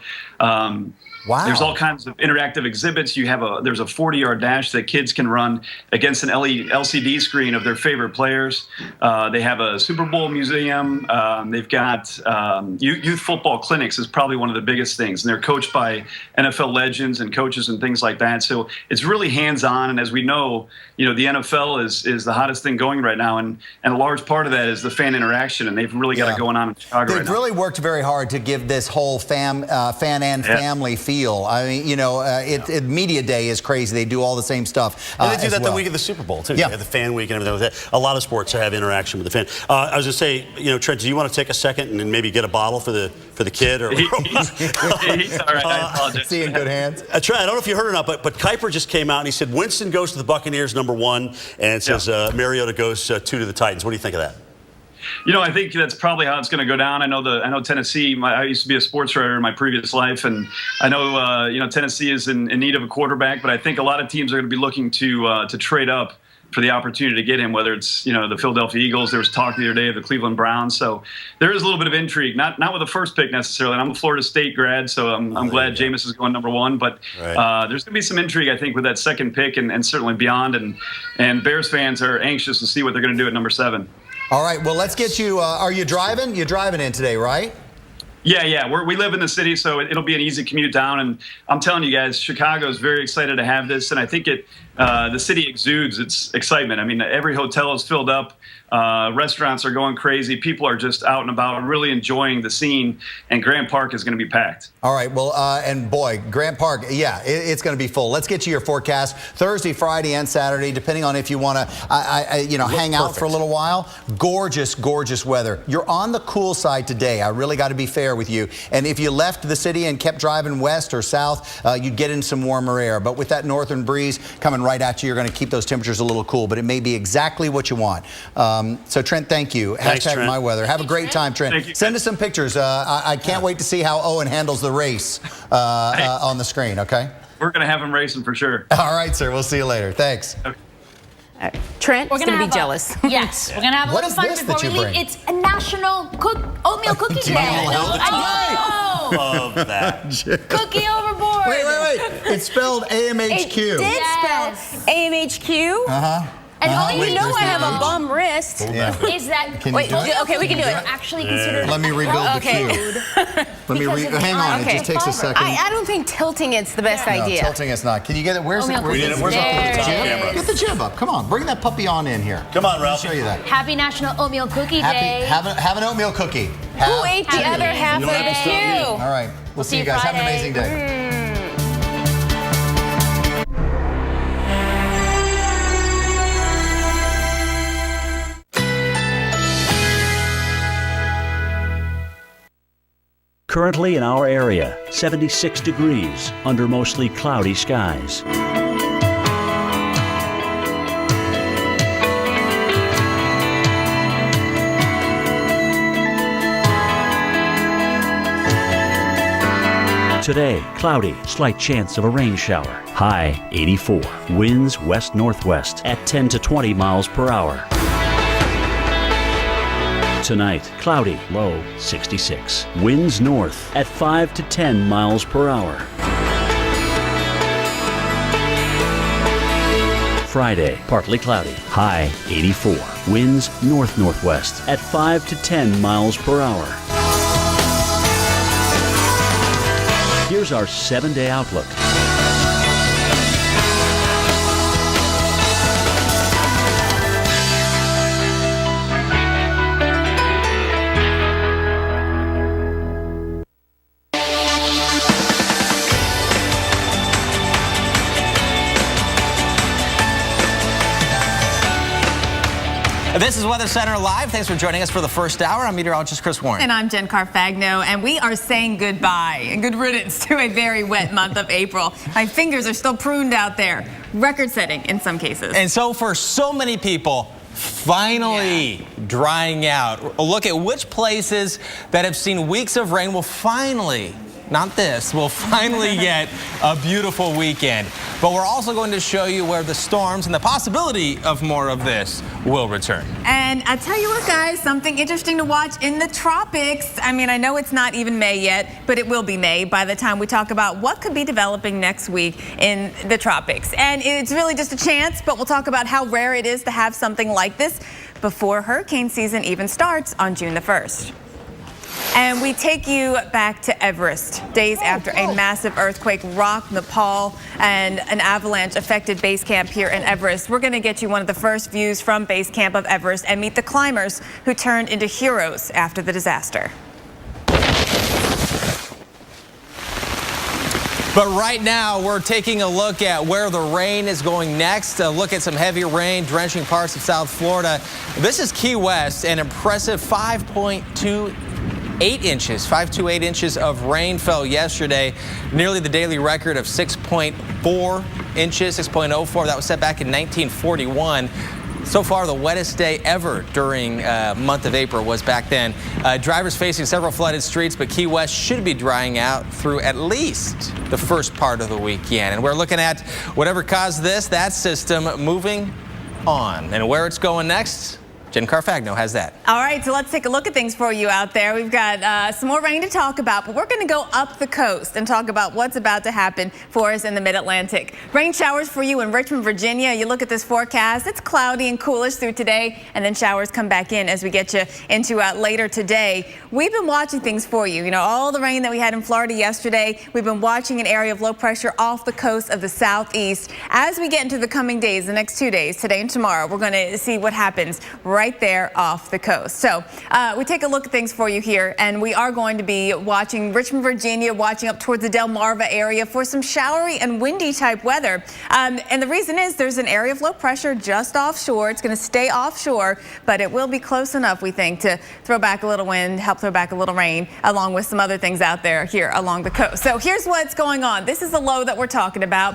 Wow. There's all kinds of interactive exhibits. There's a 40-yard dash that kids can run against an LCD screen of their favorite players. They have a Super Bowl museum. They've got youth football clinics is probably one of the biggest things. And they're coached by NFL legends and coaches and things like that. So it's really hands-on. And as we know, the NFL is the hottest thing going right now. And a large part of that is the fan interaction. And they've really got it going on in Chicago right now. They've really worked very hard to give this whole fan and family feel. I mean, at Media Day is crazy. They do all the same stuff. And they do that the week of the Super Bowl, too. Yeah. They have the fan week and everything like that. A lot of sports have interaction with the fan. I was going to say, Trent, do you want to take a second and then maybe get a bottle for the kid? Or he's all right. I apologize. Is he in good hands? Trent, I don't know if you heard or not, but Kuiper just came out and he said Winston goes to the Buccaneers #1, and it says Mariota goes 2 to the Titans. What do you think of that? I think that's probably how it's going to go down. I know Tennessee. I used to be a sports writer in my previous life, and I know Tennessee is in need of a quarterback. But I think a lot of teams are going to be looking to trade up for the opportunity to get him. Whether it's the Philadelphia Eagles, there was talk the other day of the Cleveland Browns. So there is a little bit of intrigue. Not with the first pick necessarily. I'm a Florida State grad, so I'm glad Jameis is going #1. But there's going to be some intrigue, I think, with that second pick and certainly beyond. And Bears fans are anxious to see what they're going to do at #7. All right, well, let's get you. Are you driving? You're driving in today, right? Yeah. We live in the city, so it'll be an easy commute down. And I'm telling you guys, Chicago is very excited to have this, and I think the city exudes its excitement. I mean, every hotel is filled up. Restaurants are going crazy. People are just out and about, really enjoying the scene, and Grant Park is going to be packed. All right, well, and boy, Grant Park, it's going to be full. Let's get you your forecast Thursday, Friday, and Saturday, depending on if you want to, hang out for a little while. Gorgeous, gorgeous weather. You're on the cool side today. I really got to be fair with you. And if you left the city and kept driving west or south, you'd get in some warmer air. But with that northern breeze coming right at you, you're going to keep those temperatures a little cool. But it may be exactly what you want. So, Trent, thank you. Thanks, Trent. #MyWeather. Have a great time, Trent. Thank you. Send us some pictures. I can't wait to see how Owen handles the race on the screen, okay? We're going to have him racing for sure. All right, sir. We'll see you later. Thanks. Okay. Trent, We're going to be have jealous. Yes, we're going to have a What little is fun this before that we you leave. bring? It's a National Oatmeal Cookie Day. I know. Love that. Cookie overboard. Wait. It's spelled AMHQ. It did spell AMHQ. Uh-huh. And all You know I have a bum wrist. Yeah. is that Can you do it? Okay, we can do it. actually considered Let me rebuild the Okay. cue. Hang on. Okay. It just takes a second. I don't think tilting it's the best No, idea. tilting is not. Can you get it? Where's Oatmeal the cookies. where's There the it jib? is. Get the jib up. Come on. Bring that puppy on in here. Come on, Ralph. Let me show you that. Happy National Oatmeal Cookie Day. Have an oatmeal cookie. Who ate the other half of the cue? All right. We'll see you guys. Have an amazing day. Currently in our area, 76 degrees under mostly cloudy skies. Today, cloudy, slight chance of a rain shower. High 84. Winds west-northwest at 10 to 20 miles per hour. Tonight, cloudy, low 66. Winds north at 5 to 10 miles per hour. Friday, partly cloudy, high 84. Winds north-northwest at 5 to 10 miles per hour. Here's our 7-day outlook. This is Weather Center Live. Thanks for joining us for the first hour. I'm meteorologist Chris Warren. And I'm Jen Carfagno, and we are saying goodbye and good riddance to a very wet month of April. My fingers are still pruned out there. Record-setting in some cases. And so for so many people, finally drying out. A look at which places that have seen weeks of rain will finally, not this, will finally get a beautiful weekend. But we're also going to show you where the storms and the possibility of more of this will return. And I tell you what, guys, something interesting to watch in the tropics. I mean, I know it's not even May yet, but it will be May by the time we talk about what could be developing next week in the tropics. And it's really just a chance, but we'll talk about how rare it is to have something like this before hurricane season even starts on June the 1st. And we take you back to Everest, days after a massive earthquake rocked Nepal and an avalanche affected base camp here in Everest. We're going to get you one of the first views from base camp of Everest and meet the climbers who turned into heroes after the disaster. But right now, we're taking a look at where the rain is going next. A look at some heavy rain drenching parts of South Florida. This is Key West, an impressive 5.28 inches of rain fell yesterday, nearly the daily record of 6.4 inches, 6.04. That was set back in 1941. So far, the wettest day ever during month of April was back then. Drivers facing several flooded streets, but Key West should be drying out through at least the first part of the weekend. And we're looking at whatever caused this, that system moving on. And where it's going next, Jen Carfagno has that. All right, so let's take a look at things for you out there. We've got some more rain to talk about, but we're going to go up the coast and talk about what's about to happen for us in the Mid-Atlantic. Rain showers for you in Richmond, Virginia. You look at this forecast, it's cloudy and coolish through today, and then showers come back in as we get you into later today. We've been watching things for you. You know, all the rain that we had in Florida yesterday. We've been watching an area of low pressure off the coast of the southeast. As we get into the coming days, the next 2 days, today and tomorrow, we're going to see what happens right there off the coast. So we take a look at things for you here, and we are going to be watching Richmond, Virginia, watching up towards the Delmarva area for some showery and windy type weather. And the reason is there's an area of low pressure just offshore. It's going to stay offshore, but it will be close enough, we think, to throw back a little wind, help throw back a little rain, along with some other things out there here along the coast. So here's what's going on. This is the low that we're talking about.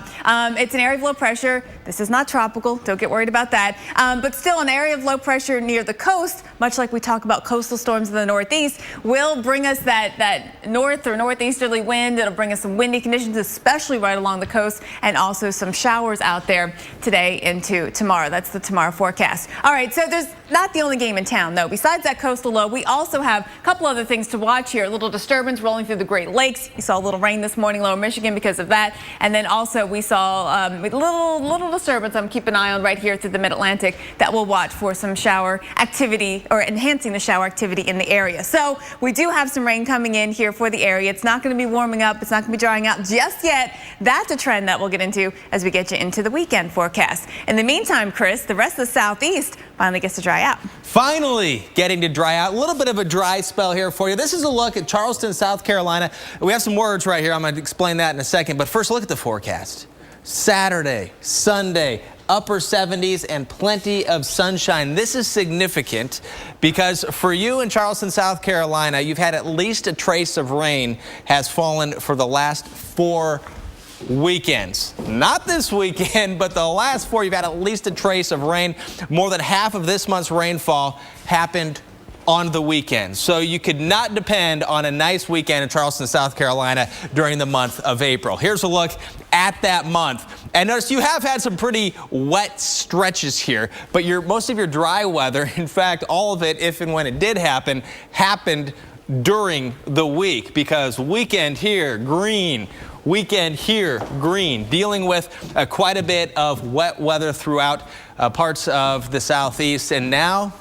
It's an area of low pressure. This is not tropical. Don't get worried about that. But still an area of low pressure near the coast, much like we talk about coastal storms in the northeast, will bring us that north or northeasterly wind. It'll bring us some windy conditions, especially right along the coast, and also some showers out there today into tomorrow. That's the tomorrow forecast. All right, so there's not the only game in town, though. Besides that coastal low, we also have a couple other things to watch here. A little disturbance rolling through the Great Lakes. You saw a little rain this morning, lower Michigan, because of that. And then also we saw a little disturbance I'm keeping an eye on right here through the Mid-Atlantic that we'll watch for some shower activity or enhancing the shower activity in the area. So we do have some rain coming in here for the area. It's not going to be warming up. It's not going to be drying out just yet. That's a trend that we'll get into as we get you into the weekend forecast. In the meantime, Chris, the rest of the southeast finally gets to dry out. Finally getting to dry out. A little bit of a dry spell here for you. This is a look at Charleston, South Carolina. We have some words right here. I'm going to explain that in a second. But first, look at the forecast. Saturday, Sunday, upper 70s and plenty of sunshine. This is significant because for you in Charleston, South Carolina, you've had at least a trace of rain has fallen for the last 4 weekends. Not this weekend, but the last 4, you've had at least a trace of rain. More than half of this month's rainfall happened on the weekend. So you could not depend on a nice weekend in Charleston, South Carolina during the month of April. Here's a look at that month. And notice you have had some pretty wet stretches here, but most of your dry weather, in fact, all of it, if and when it did happen, happened during the week, because weekend here, green. Weekend here, green, dealing with quite a bit of wet weather throughout parts of the southeast. And now,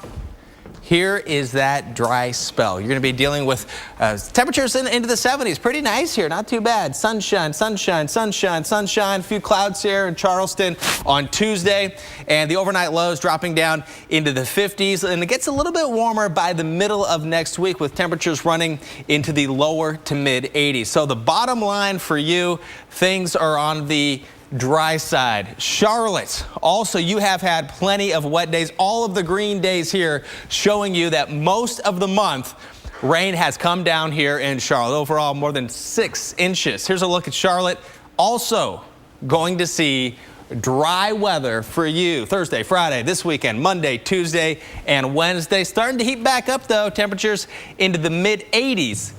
here is that dry spell. You're going to be dealing with temperatures into the 70s. Pretty nice here, not too bad. Sunshine, sunshine, sunshine, sunshine. A few clouds here in Charleston on Tuesday. And the overnight lows dropping down into the 50s. And it gets a little bit warmer by the middle of next week, with temperatures running into the lower to mid 80s. So the bottom line for you, things are on the dry side. Charlotte, also, you have had plenty of wet days. All of the green days here showing you that most of the month rain has come down here in Charlotte. Overall, more than 6 inches. Here's a look at Charlotte. Also going to see dry weather for you Thursday, Friday, this weekend, Monday, Tuesday, and Wednesday. Starting to heat back up, though. Temperatures into the mid 80s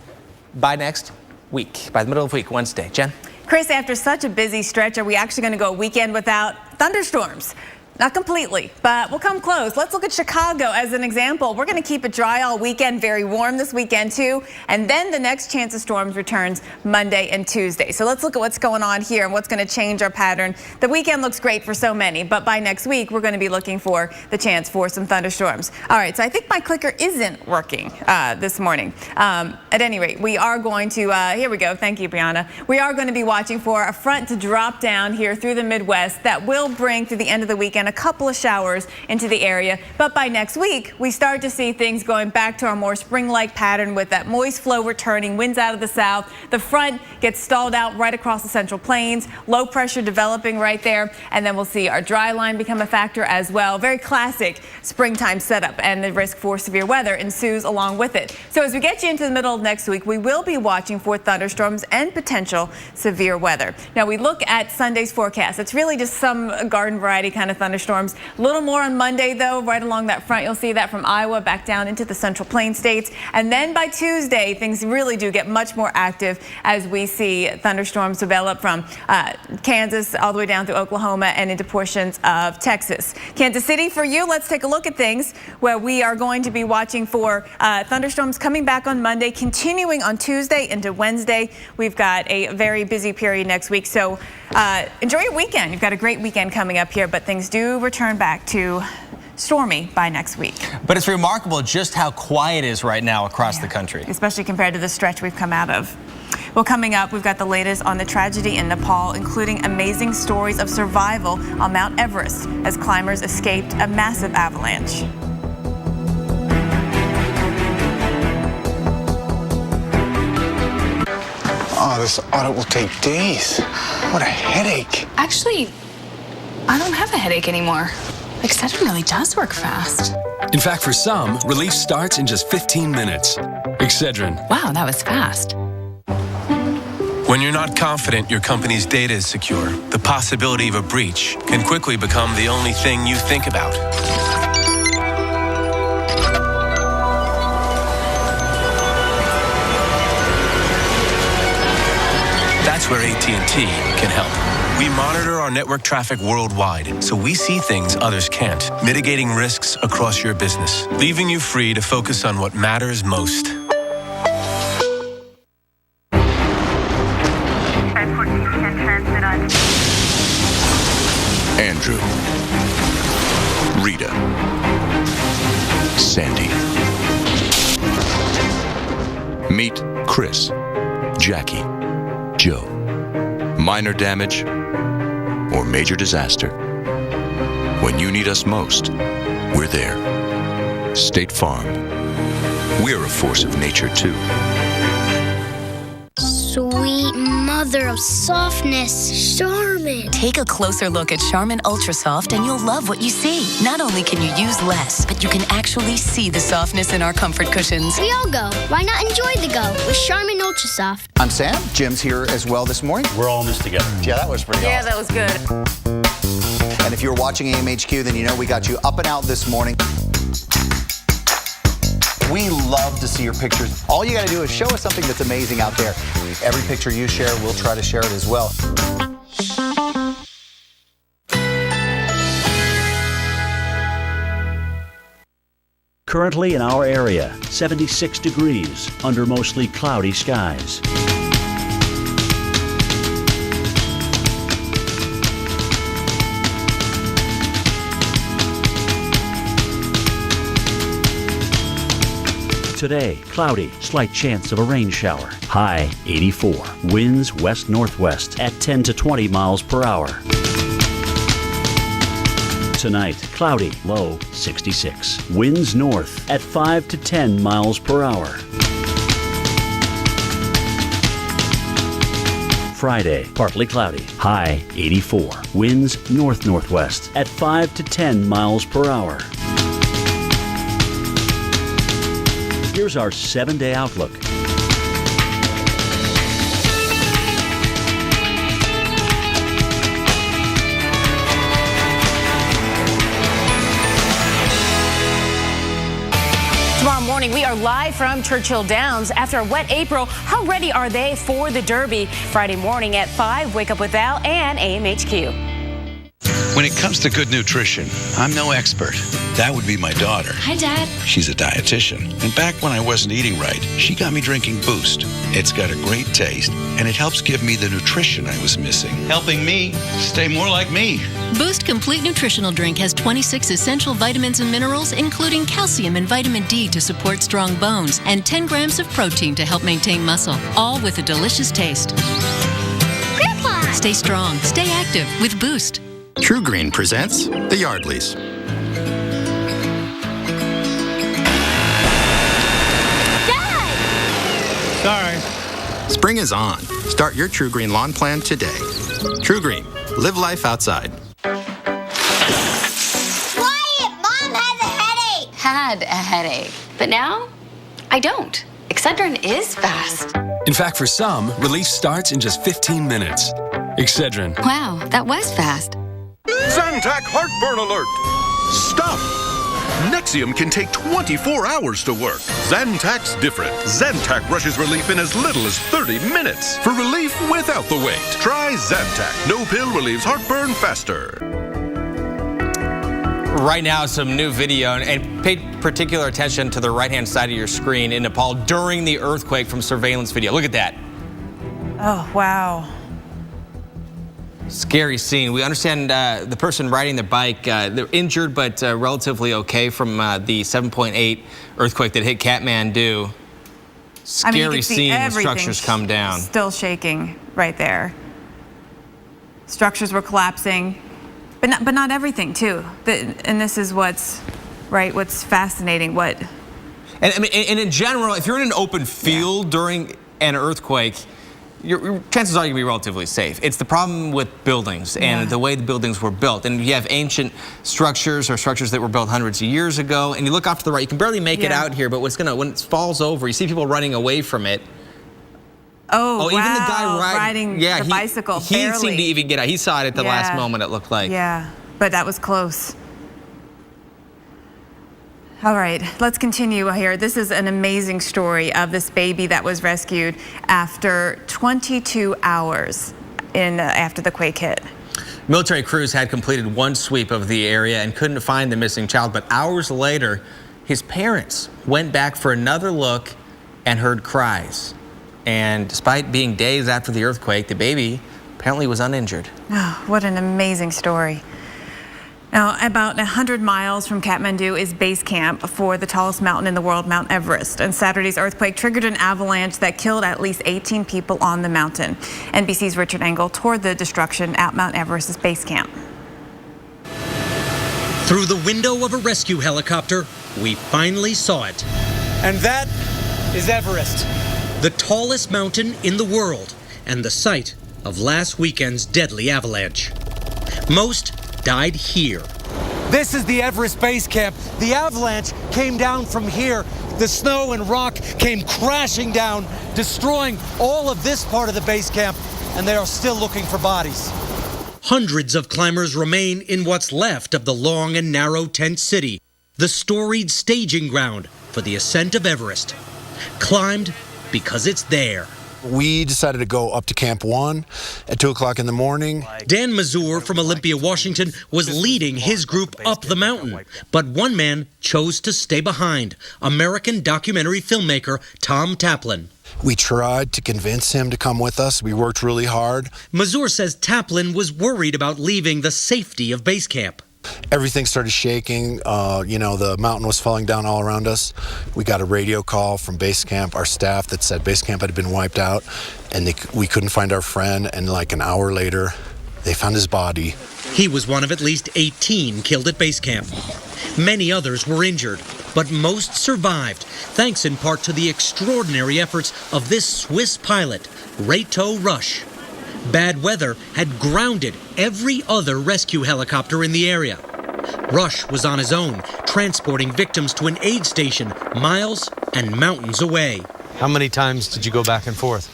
by next week, by the middle of the week, Wednesday. Jen? Chris, after such a busy stretch, are we actually going to go a weekend without thunderstorms? Not completely, but we'll come close. Let's look at Chicago as an example. We're going to keep it dry all weekend, very warm this weekend too. And then the next chance of storms returns Monday and Tuesday. So let's look at what's going on here and what's going to change our pattern. The weekend looks great for so many, but by next week, we're going to be looking for the chance for some thunderstorms. All right, so I think my clicker isn't working this morning. At any rate, we are going to, here we go. Thank you, Brianna. We are going to be watching for a front to drop down here through the Midwest that will bring through the end of the weekend a couple of showers into the area. But by next week, we start to see things going back to our more spring-like pattern with that moist flow returning, winds out of the south. The front gets stalled out right across the Central Plains, low pressure developing right there, and then we'll see our dry line become a factor as well. Very classic springtime setup, and the risk for severe weather ensues along with it. So as we get you into the middle of next week, we will be watching for thunderstorms and potential severe weather. Now we look at Sunday's forecast. It's really just some garden variety kind of thunderstorms. A little more on Monday, though, right along that front. You'll see that from Iowa back down into the Central Plains states. And then by Tuesday, things really do get much more active as we see thunderstorms develop from Kansas all the way down through Oklahoma and into portions of Texas. Kansas City, for you, let's take a look at things where we are going to be watching for thunderstorms coming back on Monday, continuing on Tuesday into Wednesday. We've got a very busy period next week, so enjoy your weekend. You've got a great weekend coming up here, but things do return back to stormy by next week. But it's remarkable just how quiet it is right now across the country. Especially compared to the stretch we've come out of. Well, coming up, we've got the latest on the tragedy in Nepal, including amazing stories of survival on Mount Everest as climbers escaped a massive avalanche. Oh, this audit will take days. What a headache. Actually, I don't have a headache anymore. Excedrin really does work fast. In fact, for some, relief starts in just 15 minutes. Excedrin. Wow, that was fast. When you're not confident your company's data is secure, the possibility of a breach can quickly become the only thing you think about. That's where AT&T can help. We monitor our network traffic worldwide, so we see things others can't, mitigating risks across your business, leaving you free to focus on what matters most. Andrew, Rita, Sandy. Meet Chris, Jackie, Joe. Minor damage or major disaster. When you need us most, we're there. State Farm. We're a force of nature, too. Sweet mother of softness, Charmin. Take a closer look at Charmin Ultra Soft and you'll love what you see. Not only can you use less, but you can actually see the softness in our comfort cushions. We all go. Why not enjoy the go with Charmin Ultra Soft? I'm Sam. Jim's here as well this morning. We're all in this together. Yeah, that was pretty awesome. That was good. And if you're watching AMHQ, then you know we got you up and out this morning. We love to see your pictures. All you got to do is show us something that's amazing out there. Every picture you share, we'll try to share it as well. Currently in our area, 76 degrees under mostly cloudy skies. Today, cloudy, slight chance of a rain shower. High 84. Winds west-northwest at 10 to 20 miles per hour. Tonight, cloudy, low 66. Winds north at 5 to 10 miles per hour. Friday, partly cloudy, high 84. Winds north-northwest at 5 to 10 miles per hour. Here's our 7-day outlook. Tomorrow morning, we are live from Churchill Downs. After a wet April, how ready are they for the Derby? Friday morning at 5, Wake Up with Val and AMHQ. When it comes to good nutrition, I'm no expert. That would be my daughter. Hi, Dad. She's a dietitian. And back when I wasn't eating right, she got me drinking Boost. It's got a great taste, and it helps give me the nutrition I was missing, helping me stay more like me. Boost Complete Nutritional Drink has 26 essential vitamins and minerals, including calcium and vitamin D to support strong bones, and 10 grams of protein to help maintain muscle, all with a delicious taste. Grandpa! Stay strong, stay active with Boost. True Green presents the Yardleys. Dad! Sorry. Spring is on. Start your True Green lawn plan today. True Green. Live life outside. Quiet! Mom has a headache! Had a headache, but now I don't. Excedrin is fast. In fact, for some, relief starts in just 15 minutes. Excedrin. Wow, that was fast. Zantac heartburn alert! Stop! Nexium can take 24 hours to work. Zantac's different. Zantac rushes relief in as little as 30 minutes. For relief without the wait, try Zantac. No pill relieves heartburn faster. Right now, some new video, and pay particular attention to the right-hand side of your screen in Nepal during the earthquake from surveillance video. Look at that. Oh, wow. Scary scene. We understand the person riding the bike, they're injured but relatively okay from the 7.8 earthquake that hit Kathmandu. Scary scene when structures come down. Still shaking right there. Structures were collapsing, but not everything too. And this is what's fascinating. And I mean, and in general, if you're in an open field during an earthquake, your chances are you'll be relatively safe. It's the problem with buildings and the way the buildings were built. And you have ancient structures or structures that were built hundreds of years ago, and you look off to the right, you can barely make it out here, but when it falls over, you see people running away from it. Oh, even the guy riding the bicycle, he seemed to even get out. He saw it at the last moment, it looked like. Yeah, but that was close. All right, let's continue here. This is an amazing story of this baby that was rescued after 22 hours after the quake hit. Military crews had completed one sweep of the area and couldn't find the missing child, but hours later, his parents went back for another look and heard cries. And despite being days after the earthquake, the baby apparently was uninjured. Oh, what an amazing story. Now, about 100 miles from Kathmandu is base camp for the tallest mountain in the world, Mount Everest. And Saturday's earthquake triggered an avalanche that killed at least 18 people on the mountain. NBC's Richard Engel toured the destruction at Mount Everest's base camp. Through the window of a rescue helicopter, we finally saw it. And that is Everest, the tallest mountain in the world and the site of last weekend's deadly avalanche. Most died here. This is the Everest base camp. The avalanche came down from here. The snow and rock came crashing down, destroying all of this part of the base camp, and they are still looking for bodies. Hundreds of climbers remain in what's left of the long and narrow tent city, the storied staging ground for the ascent of Everest. Climbed because it's there. We decided to go up to Camp 1 at 2 o'clock in the morning. Dan Mazur from Olympia, Washington, was leading his group up the mountain. But one man chose to stay behind, American documentary filmmaker Tom Taplin. We tried to convince him to come with us. We worked really hard. Mazur says Taplin was worried about leaving the safety of base camp. Everything started shaking. The mountain was falling down all around us. We got a radio call from base camp, our staff, that said base camp had been wiped out, and we couldn't find our friend. And like an hour later, they found his body. He was one of at least 18 killed at base camp. Many others were injured, but most survived, thanks in part to the extraordinary efforts of this Swiss pilot, Reto Rusch. Bad weather had grounded every other rescue helicopter in the area. Rusch was on his own, transporting victims to an aid station miles and mountains away. How many times did you go back and forth?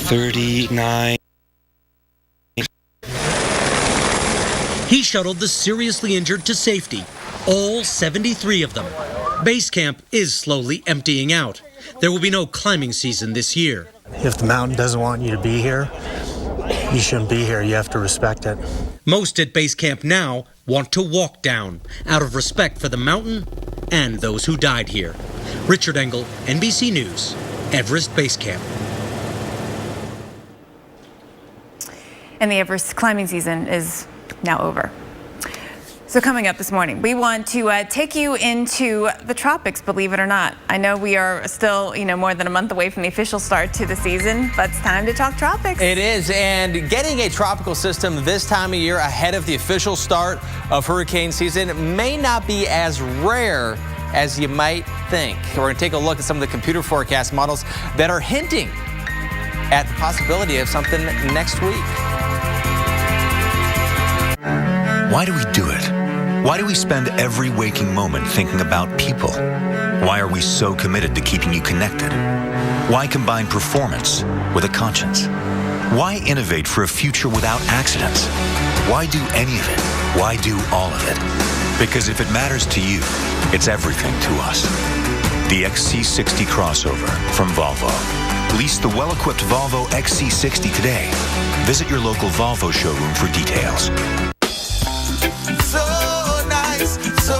39. He shuttled the seriously injured to safety, all 73 of them. Base camp is slowly emptying out. There will be no climbing season this year. If the mountain doesn't want you to be here, you shouldn't be here. You have to respect it. Most at base camp now want to walk down, out of respect for the mountain and those who died here. Richard Engel, NBC News, Everest Base Camp. And the Everest climbing season is now over. So coming up this morning, we want to take you into the tropics, believe it or not. I know we are still, more than a month away from the official start to the season, but it's time to talk tropics. It is, and getting a tropical system this time of year ahead of the official start of hurricane season may not be as rare as you might think. We're going to take a look at some of the computer forecast models that are hinting at the possibility of something next week. Why do we do it? Why do we spend every waking moment thinking about people? Why are we so committed to keeping you connected? Why combine performance with a conscience? Why innovate for a future without accidents? Why do any of it? Why do all of it? Because if it matters to you, it's everything to us. The XC60 crossover from Volvo. Lease the well-equipped Volvo XC60 today. Visit your local Volvo showroom for details. So nice, so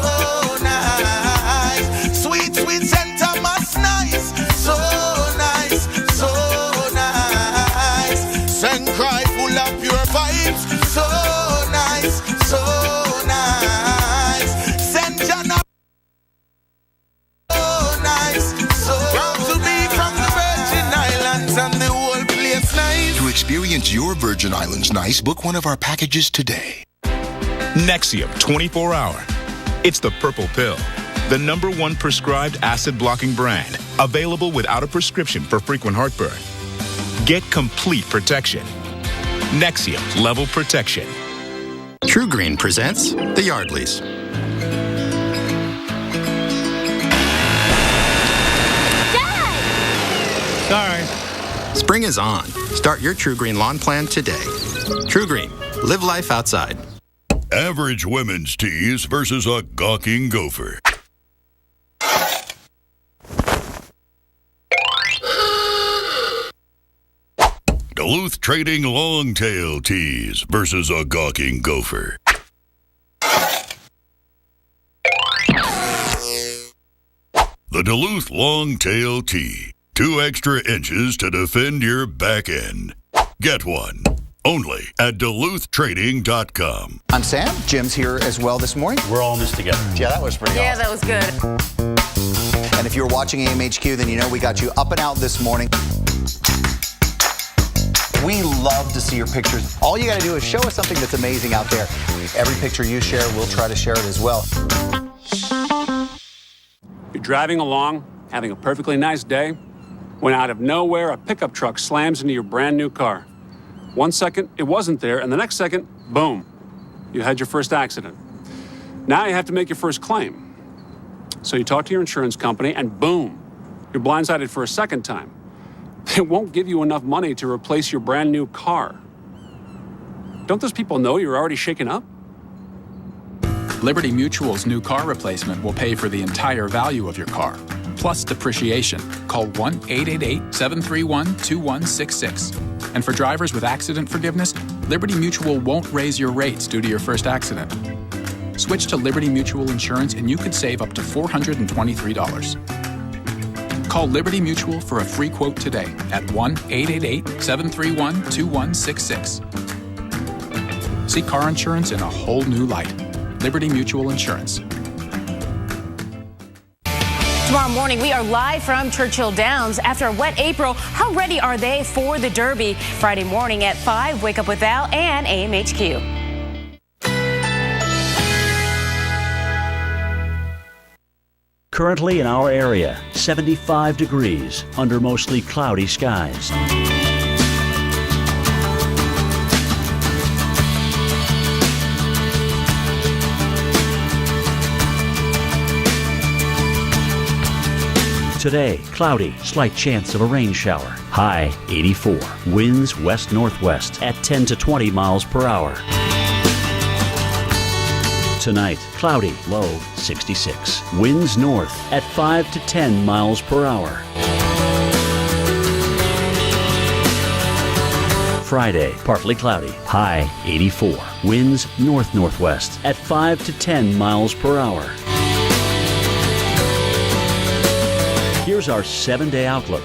nice. Sweet, sweet St. Thomas, nice. So nice, so nice. St. Cry full of pure vibes. So nice, so nice. St. John, so nice. So proud to be from the Virgin Islands and the whole place nice. To experience your Virgin Islands nice, book one of our packages today. Nexium 24-hour. It's the purple pill, the #1 prescribed acid-blocking brand, available without a prescription for frequent heartburn. Get complete protection. Nexium Level Protection. True Green presents the Yardleys. Sorry. Spring is on. Start your True Green lawn plan today. True Green. Live life outside. Average women's tees versus a gawking gopher. Duluth Trading Longtail tees versus a gawking gopher. The Duluth Longtail Tee. 2 extra inches to defend your back end. Get one. Only at DuluthTrading.com. I'm Sam. Jim's here as well this morning. We're all in this together. Yeah, that was pretty Yeah, awesome. that was good. And if you're watching AMHQ, then you know we got you up and out this morning. We love to see your pictures. All you got to do is show us something that's amazing out there. Every picture you share, we'll try to share it as well. You're driving along, having a perfectly nice day, when out of nowhere, a pickup truck slams into your brand new car. 1 second, it wasn't there, and the next second, boom, you had your first accident. Now you have to make your first claim. So you talk to your insurance company, and boom, you're blindsided for a second time. They won't give you enough money to replace your brand new car. Don't those people know you're already shaken up? Liberty Mutual's new car replacement will pay for the entire value of your car, plus depreciation. Call 1-888-731-2166. And for drivers with accident forgiveness, Liberty Mutual won't raise your rates due to your first accident. Switch to Liberty Mutual Insurance and you could save up to $423. Call Liberty Mutual for a free quote today at 1-888-731-2166. See car insurance in a whole new light. Liberty Mutual Insurance. Tomorrow morning, we are live from Churchill Downs. After a wet April, how ready are they for the Derby? Friday morning at 5, Wake Up with Val and AMHQ. Currently in our area, 75 degrees under mostly cloudy skies. Today, cloudy, slight chance of a rain shower. High 84. Winds west-northwest at 10 to 20 miles per hour. Tonight, cloudy, low 66. Winds north at 5 to 10 miles per hour. Friday, partly cloudy, high 84. Winds north-northwest at 5 to 10 miles per hour. Here's our 7-day outlook.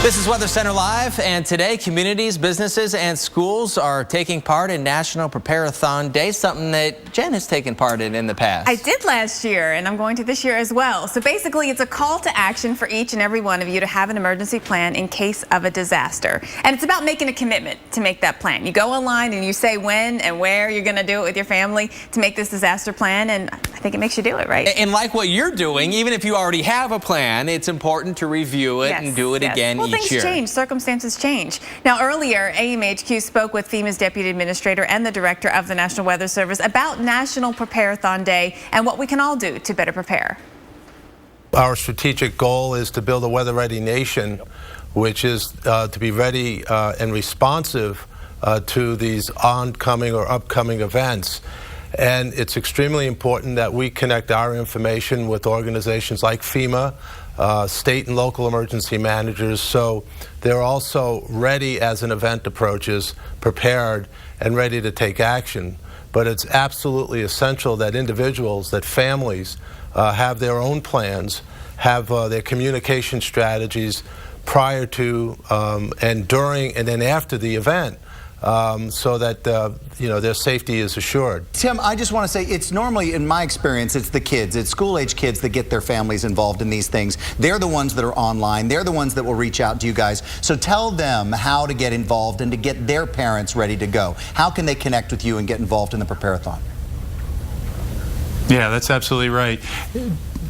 This is Weather Center Live, and today communities, businesses, and schools are taking part in National Prepare-a-thon Day, something that Jen has taken part in the past. I did last year, and I'm going to this year as well. So basically, it's a call to action for each and every one of you to have an emergency plan in case of a disaster. And it's about making a commitment to make that plan. You go online and you say when and where you're going to do it with your family to make this disaster plan, and I think it makes you do it, right? And like what you're doing, even if you already have a plan, it's important to review it and do it again each year. Things change, circumstances change. Now, earlier, AMHQ spoke with FEMA's Deputy Administrator and the Director of the National Weather Service about National Prepare-a-thon Day and what we can all do to better prepare. Our strategic goal is to build a weather-ready nation, which is to be ready and responsive to these oncoming or upcoming events. And it's extremely important that we connect our information with organizations like FEMA, state and local emergency managers, so they're also ready as an event approaches, prepared and ready to take action. But it's absolutely essential that individuals, that families have their own plans, have their communication strategies prior to and during and then after the event. So that their safety is assured. Tim, I just want to say it's normally, in my experience, it's the kids, it's school-age kids that get their families involved in these things. They're the ones that are online. They're the ones that will reach out to you guys. So tell them how to get involved and to get their parents ready to go. How can they connect with you and get involved in the Prepare-a-thon? Yeah, that's absolutely right.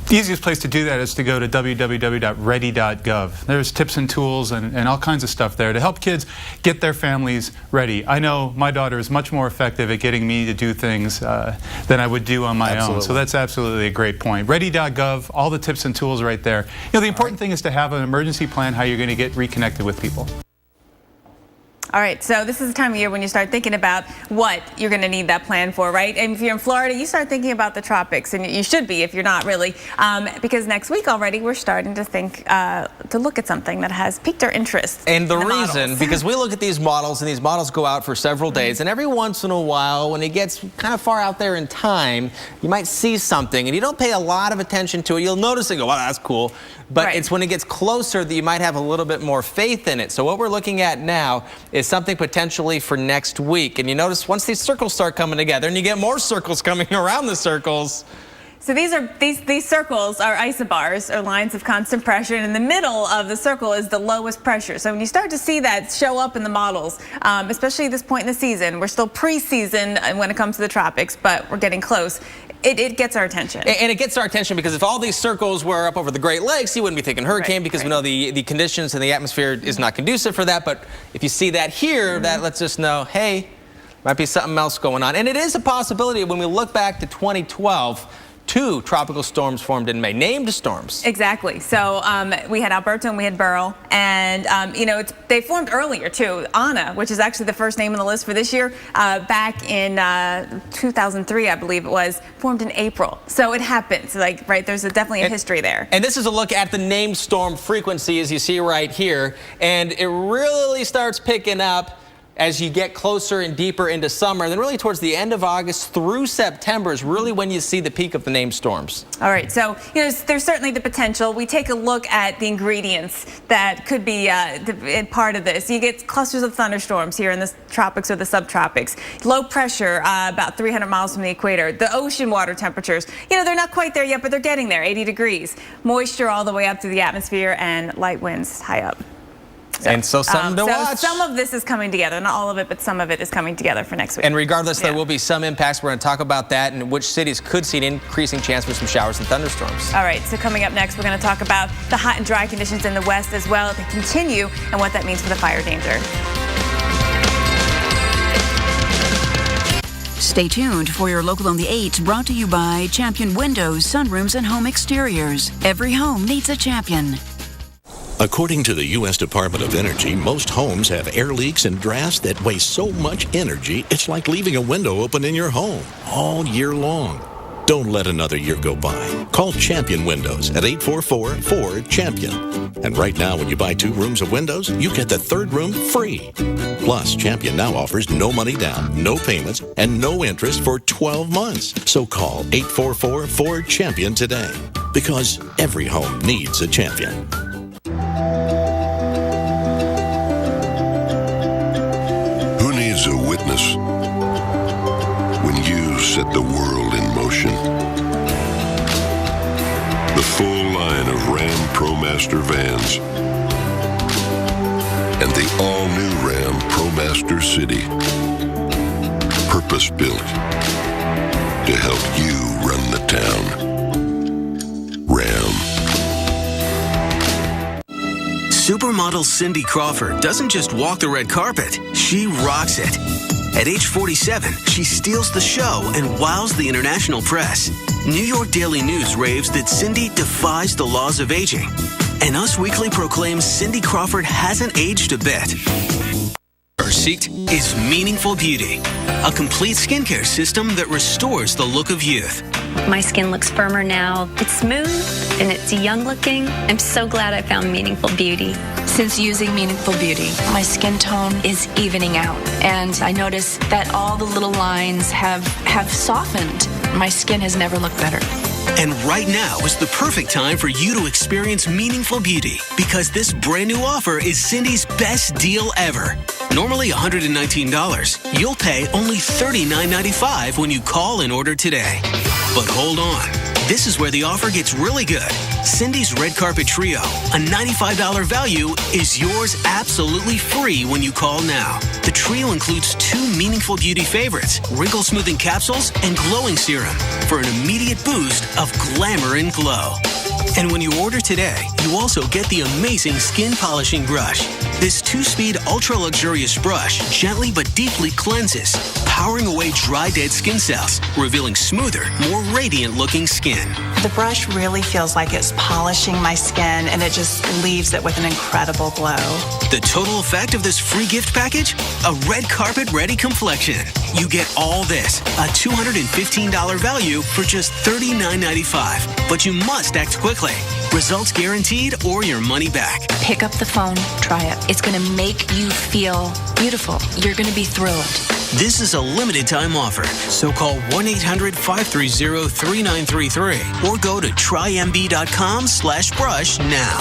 The easiest place to do that is to go to www.ready.gov. There's tips and tools and all kinds of stuff there to help kids get their families ready. I know my daughter is much more effective at getting me to do things than I would do on my own. So that's absolutely a great point. Ready.gov, all the tips and tools right there. The important thing is to have an emergency plan how you're going to get reconnected with people. All right, so this is the time of year when you start thinking about what you're going to need that plan for, right? And if you're in Florida, you start thinking about the tropics, and you should be if you're not really, because next week already we're starting to think, to look at something that has piqued our interest. And the reason, because we look at these models, and these models go out for several days, and every once in a while, when it gets kind of far out there in time, you might see something, and you don't pay a lot of attention to it. You'll notice and go, wow, that's cool. But it's when it gets closer that you might have a little bit more faith in it. So what we're looking at now is something potentially for next week. And you notice once these circles start coming together and you get more circles coming around the circles. So these circles are isobars, or lines of constant pressure, and in the middle of the circle is the lowest pressure. So when you start to see that show up in the models, especially at this point in the season, we're still pre-season when it comes to the tropics, but we're getting close. It gets our attention. And it gets our attention because if all these circles were up over the Great Lakes, you wouldn't be thinking hurricane because we know the conditions and the atmosphere is not conducive for that. But if you see that here, that lets us know, hey, might be something else going on. And it is a possibility when we look back to 2012. 2 tropical storms formed in May. Named storms. Exactly. So we had Alberto and we had Beryl. And, they formed earlier, too. Anna, which is actually the first name on the list for this year, back in 2003, I believe it was, formed in April. So it happens. There's definitely a history there. And this is a look at the named storm frequency, as you see right here. And it really starts picking up as you get closer and deeper into summer. And then really towards the end of August through September is really when you see the peak of the named storms. All right, so there's certainly the potential. We take a look at the ingredients that could be part of this. You get clusters of thunderstorms here in the tropics or the subtropics. Low pressure about 300 miles from the equator. The ocean water temperatures, they're not quite there yet, but they're getting there, 80 degrees. Moisture all the way up through the atmosphere and light winds high up. So something to watch. Some of this is coming together, not all of it, but some of it is coming together for next week. And regardless, there will be some impacts. We're going to talk about that and which cities could see an increasing chance for some showers and thunderstorms. All right, so coming up next, we're going to talk about the hot and dry conditions in the west as well. They continue and what that means for the fire danger. Stay tuned for your Local on the 8, brought to you by Champion Windows, Sunrooms, and Home Exteriors. Every home needs a champion. According to the U.S. Department of Energy, most homes have air leaks and drafts that waste so much energy, it's like leaving a window open in your home all year long. Don't let another year go by. Call Champion Windows at 844-4CHAMPION. And right now, when you buy 2 rooms of windows, you get the 3rd room free. Plus, Champion now offers no money down, no payments, and no interest for 12 months. So call 844-4CHAMPION today. Because every home needs a champion. Who needs a witness when you set the world in motion? The full line of Ram ProMaster vans and the all-new Ram ProMaster City, purpose-built to help you run the town. Ram. Supermodel Cindy Crawford doesn't just walk the red carpet, she rocks it. At age 47, she steals the show and wows the international press. New York Daily News raves that Cindy defies the laws of aging. And Us Weekly proclaims Cindy Crawford hasn't aged a bit. Her secret is Meaningful Beauty, a complete skincare system that restores the look of youth. My skin looks firmer now. It's smooth and it's young looking. I'm so glad I found Meaningful Beauty. Since using Meaningful Beauty, my skin tone is evening out. And I notice that all the little lines have softened. My skin has never looked better. And right now is the perfect time for you to experience Meaningful Beauty because this brand new offer is Cindy's best deal ever. Normally $119, you'll pay only $39.95 when you call and order today. But hold on, this is where the offer gets really good. Cindy's Red Carpet Trio, a $95 value, is yours absolutely free when you call now. The trio includes 2 Meaningful Beauty favorites, Wrinkle Smoothing Capsules and Glowing Serum, for an immediate boost of glamour and glow. And when you order today, you also get the amazing Skin Polishing Brush. This 2-speed ultra-luxurious brush gently but deeply cleanses, powering away dry, dead skin cells, revealing smoother, more radiant-looking skin. The brush really feels like it's polishing my skin, and it just leaves it with an incredible glow. The total effect of this free gift package? A red carpet-ready complexion. You get all this, a $215 value for just $39.95. But you must act quickly. Results guaranteed or your money back. Pick up the phone, try it. It's going to make you feel beautiful. You're going to be thrilled. This is a limited time offer, so call 1-800-530-3933 or go to trymb.com/brush now.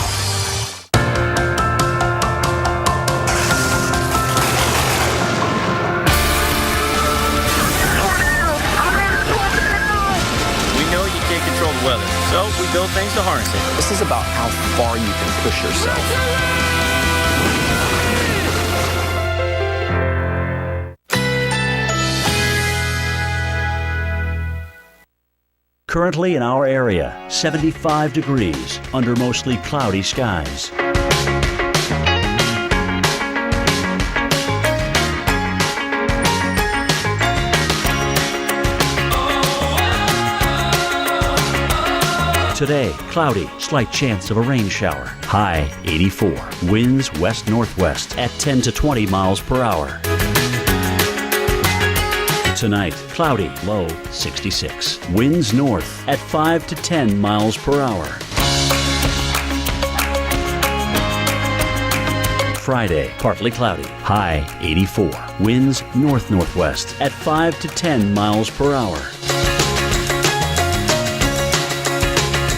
Control the weather, so we build things to harness it. This is about how far you can push yourself. Currently in our area, 75 degrees under mostly cloudy skies. Today, cloudy, slight chance of a rain shower. High 84. Winds west-northwest at 10 to 20 miles per hour. Tonight, cloudy, low 66. Winds north at 5 to 10 miles per hour. Friday, partly cloudy, high 84. Winds north-northwest at 5 to 10 miles per hour.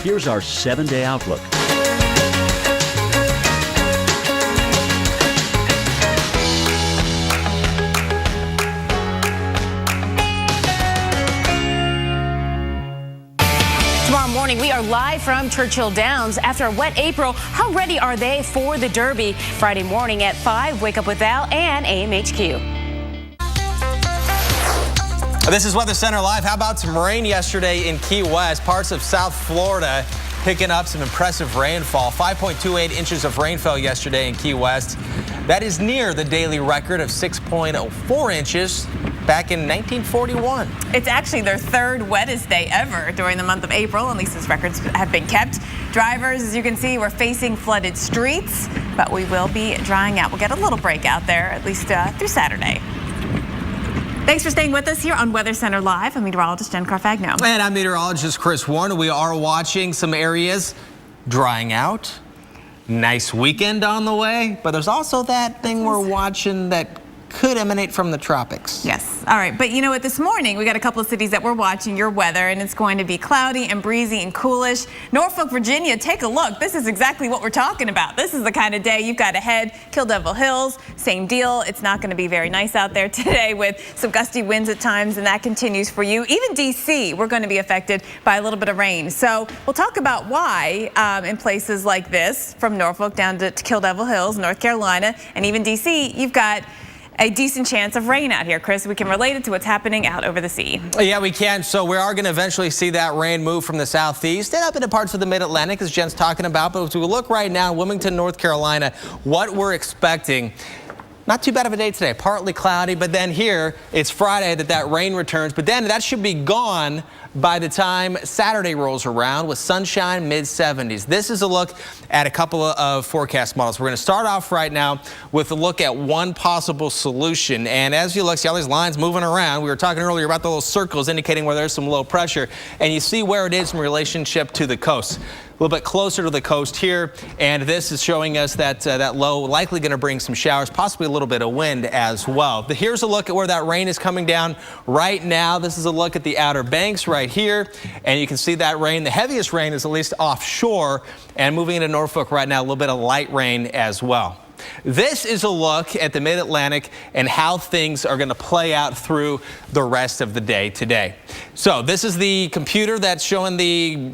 Here's our 7-day outlook. Tomorrow morning, we are live from Churchill Downs. After a wet April, how ready are they for the Derby? Friday morning at 5, Wake Up with Al and AMHQ. This is Weather Center Live. How about some rain yesterday in Key West? Parts of South Florida picking up some impressive rainfall. 5.28 inches of rainfall yesterday in Key West. That is near the daily record of 6.04 inches back in 1941. It's actually their third wettest day ever during the month of April. At least those records have been kept. Drivers, as you can see, we're facing flooded streets, but we will be drying out. We'll get a little break out there, at least through Saturday. Thanks for staying with us here on Weather Center Live. I'm meteorologist Jen Carfagno. And I'm meteorologist Chris Warner. We are watching some areas drying out. Nice weekend on the way, but there's also that thing we're watching that could emanate from the tropics. Yes. All right. But you know what? This morning, we got a couple of cities that we're watching your weather, and it's going to be cloudy and breezy and coolish. Norfolk, Virginia, take a look. This is exactly what we're talking about. This is the kind of day you've got ahead. Kill Devil Hills, same deal. It's not going to be very nice out there today with some gusty winds at times, and that continues for you. Even D.C., we're going to be affected by a little bit of rain. So we'll talk about why in places like this, from Norfolk down to Kill Devil Hills, North Carolina, and even D.C., you've got a decent chance of rain out here, Chris. We can relate it to what's happening out over the sea. Yeah, we can. So we are going to eventually see that rain move from the southeast and up into parts of the mid-Atlantic, as Jen's talking about. But as we look right now in Wilmington, North Carolina, what we're expecting, not too bad of a day today. Partly cloudy, but then here it's Friday that rain returns. But then that should be gone by the time Saturday rolls around with sunshine, mid-70s. This is a look at a couple of forecast models. We're going to start off right now with a look at one possible solution. And as you look, see all these lines moving around. We were talking earlier about the little circles indicating where there's some low pressure. And you see where it is in relationship to the coast. A little bit closer to the coast here, and this is showing us that that low likely going to bring some showers, possibly a little bit of wind as well. Here's a look at where that rain is coming down right now. This is a look at the Outer Banks right here, and you can see that rain. The heaviest rain is at least offshore, and moving into Norfolk right now, a little bit of light rain as well. This is a look at the mid-Atlantic and how things are going to play out through the rest of the day today. So this is the computer that's showing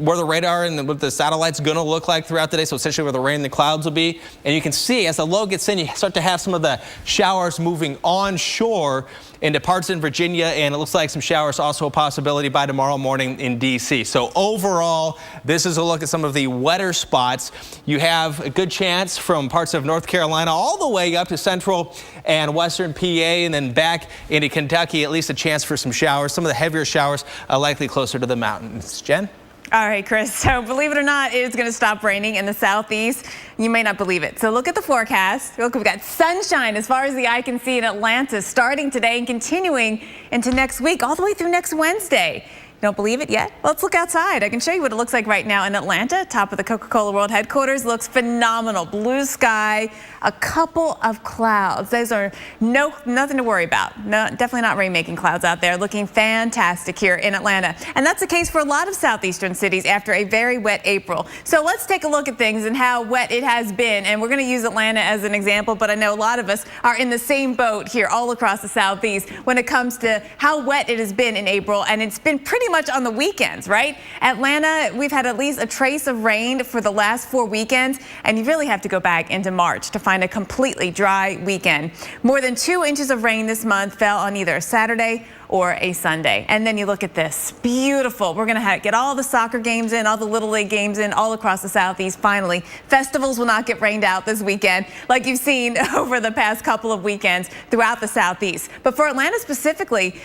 where the radar and what the satellite's going to look like throughout the day. So essentially where the rain and the clouds will be. And you can see as the low gets in, you start to have some of the showers moving onshore into parts in Virginia, and it looks like some showers also a possibility by tomorrow morning in D.C. So overall, this is a look at some of the wetter spots. You have a good chance from parts of North Carolina all the way up to central and western PA, and then back into Kentucky, at least a chance for some showers. Some of the heavier showers are likely closer to the mountains. Jen? All right, Chris. So believe it or not, it is going to stop raining in the southeast. You may not believe it. So look at the forecast. Look, we've got sunshine as far as the eye can see in Atlanta starting today and continuing into next week, all the way through next Wednesday. Don't believe it yet? Well, let's look outside. I can show you what it looks like right now in Atlanta. Top of the Coca-Cola World headquarters looks phenomenal. Blue sky, a couple of clouds. Those are nothing to worry about. No, definitely not rain-making clouds out there. Looking fantastic here in Atlanta. And that's the case for a lot of southeastern cities after a very wet April. So let's take a look at things and how wet it has been. And we're going to use Atlanta as an example, but I know a lot of us are in the same boat here all across the southeast when it comes to how wet it has been in April. And it's been pretty much on the weekends, right? Atlanta, we've had at least a trace of rain for the last 4 weekends, and you really have to go back into March to find a completely dry weekend. More than 2 inches of rain this month fell on either Saturday or a Sunday. And then you look at this. Beautiful. We're going to get all the soccer games in, all the Little League games in, all across the Southeast finally. Festivals will not get rained out this weekend like you've seen over the past couple of weekends throughout the Southeast. But for Atlanta specifically,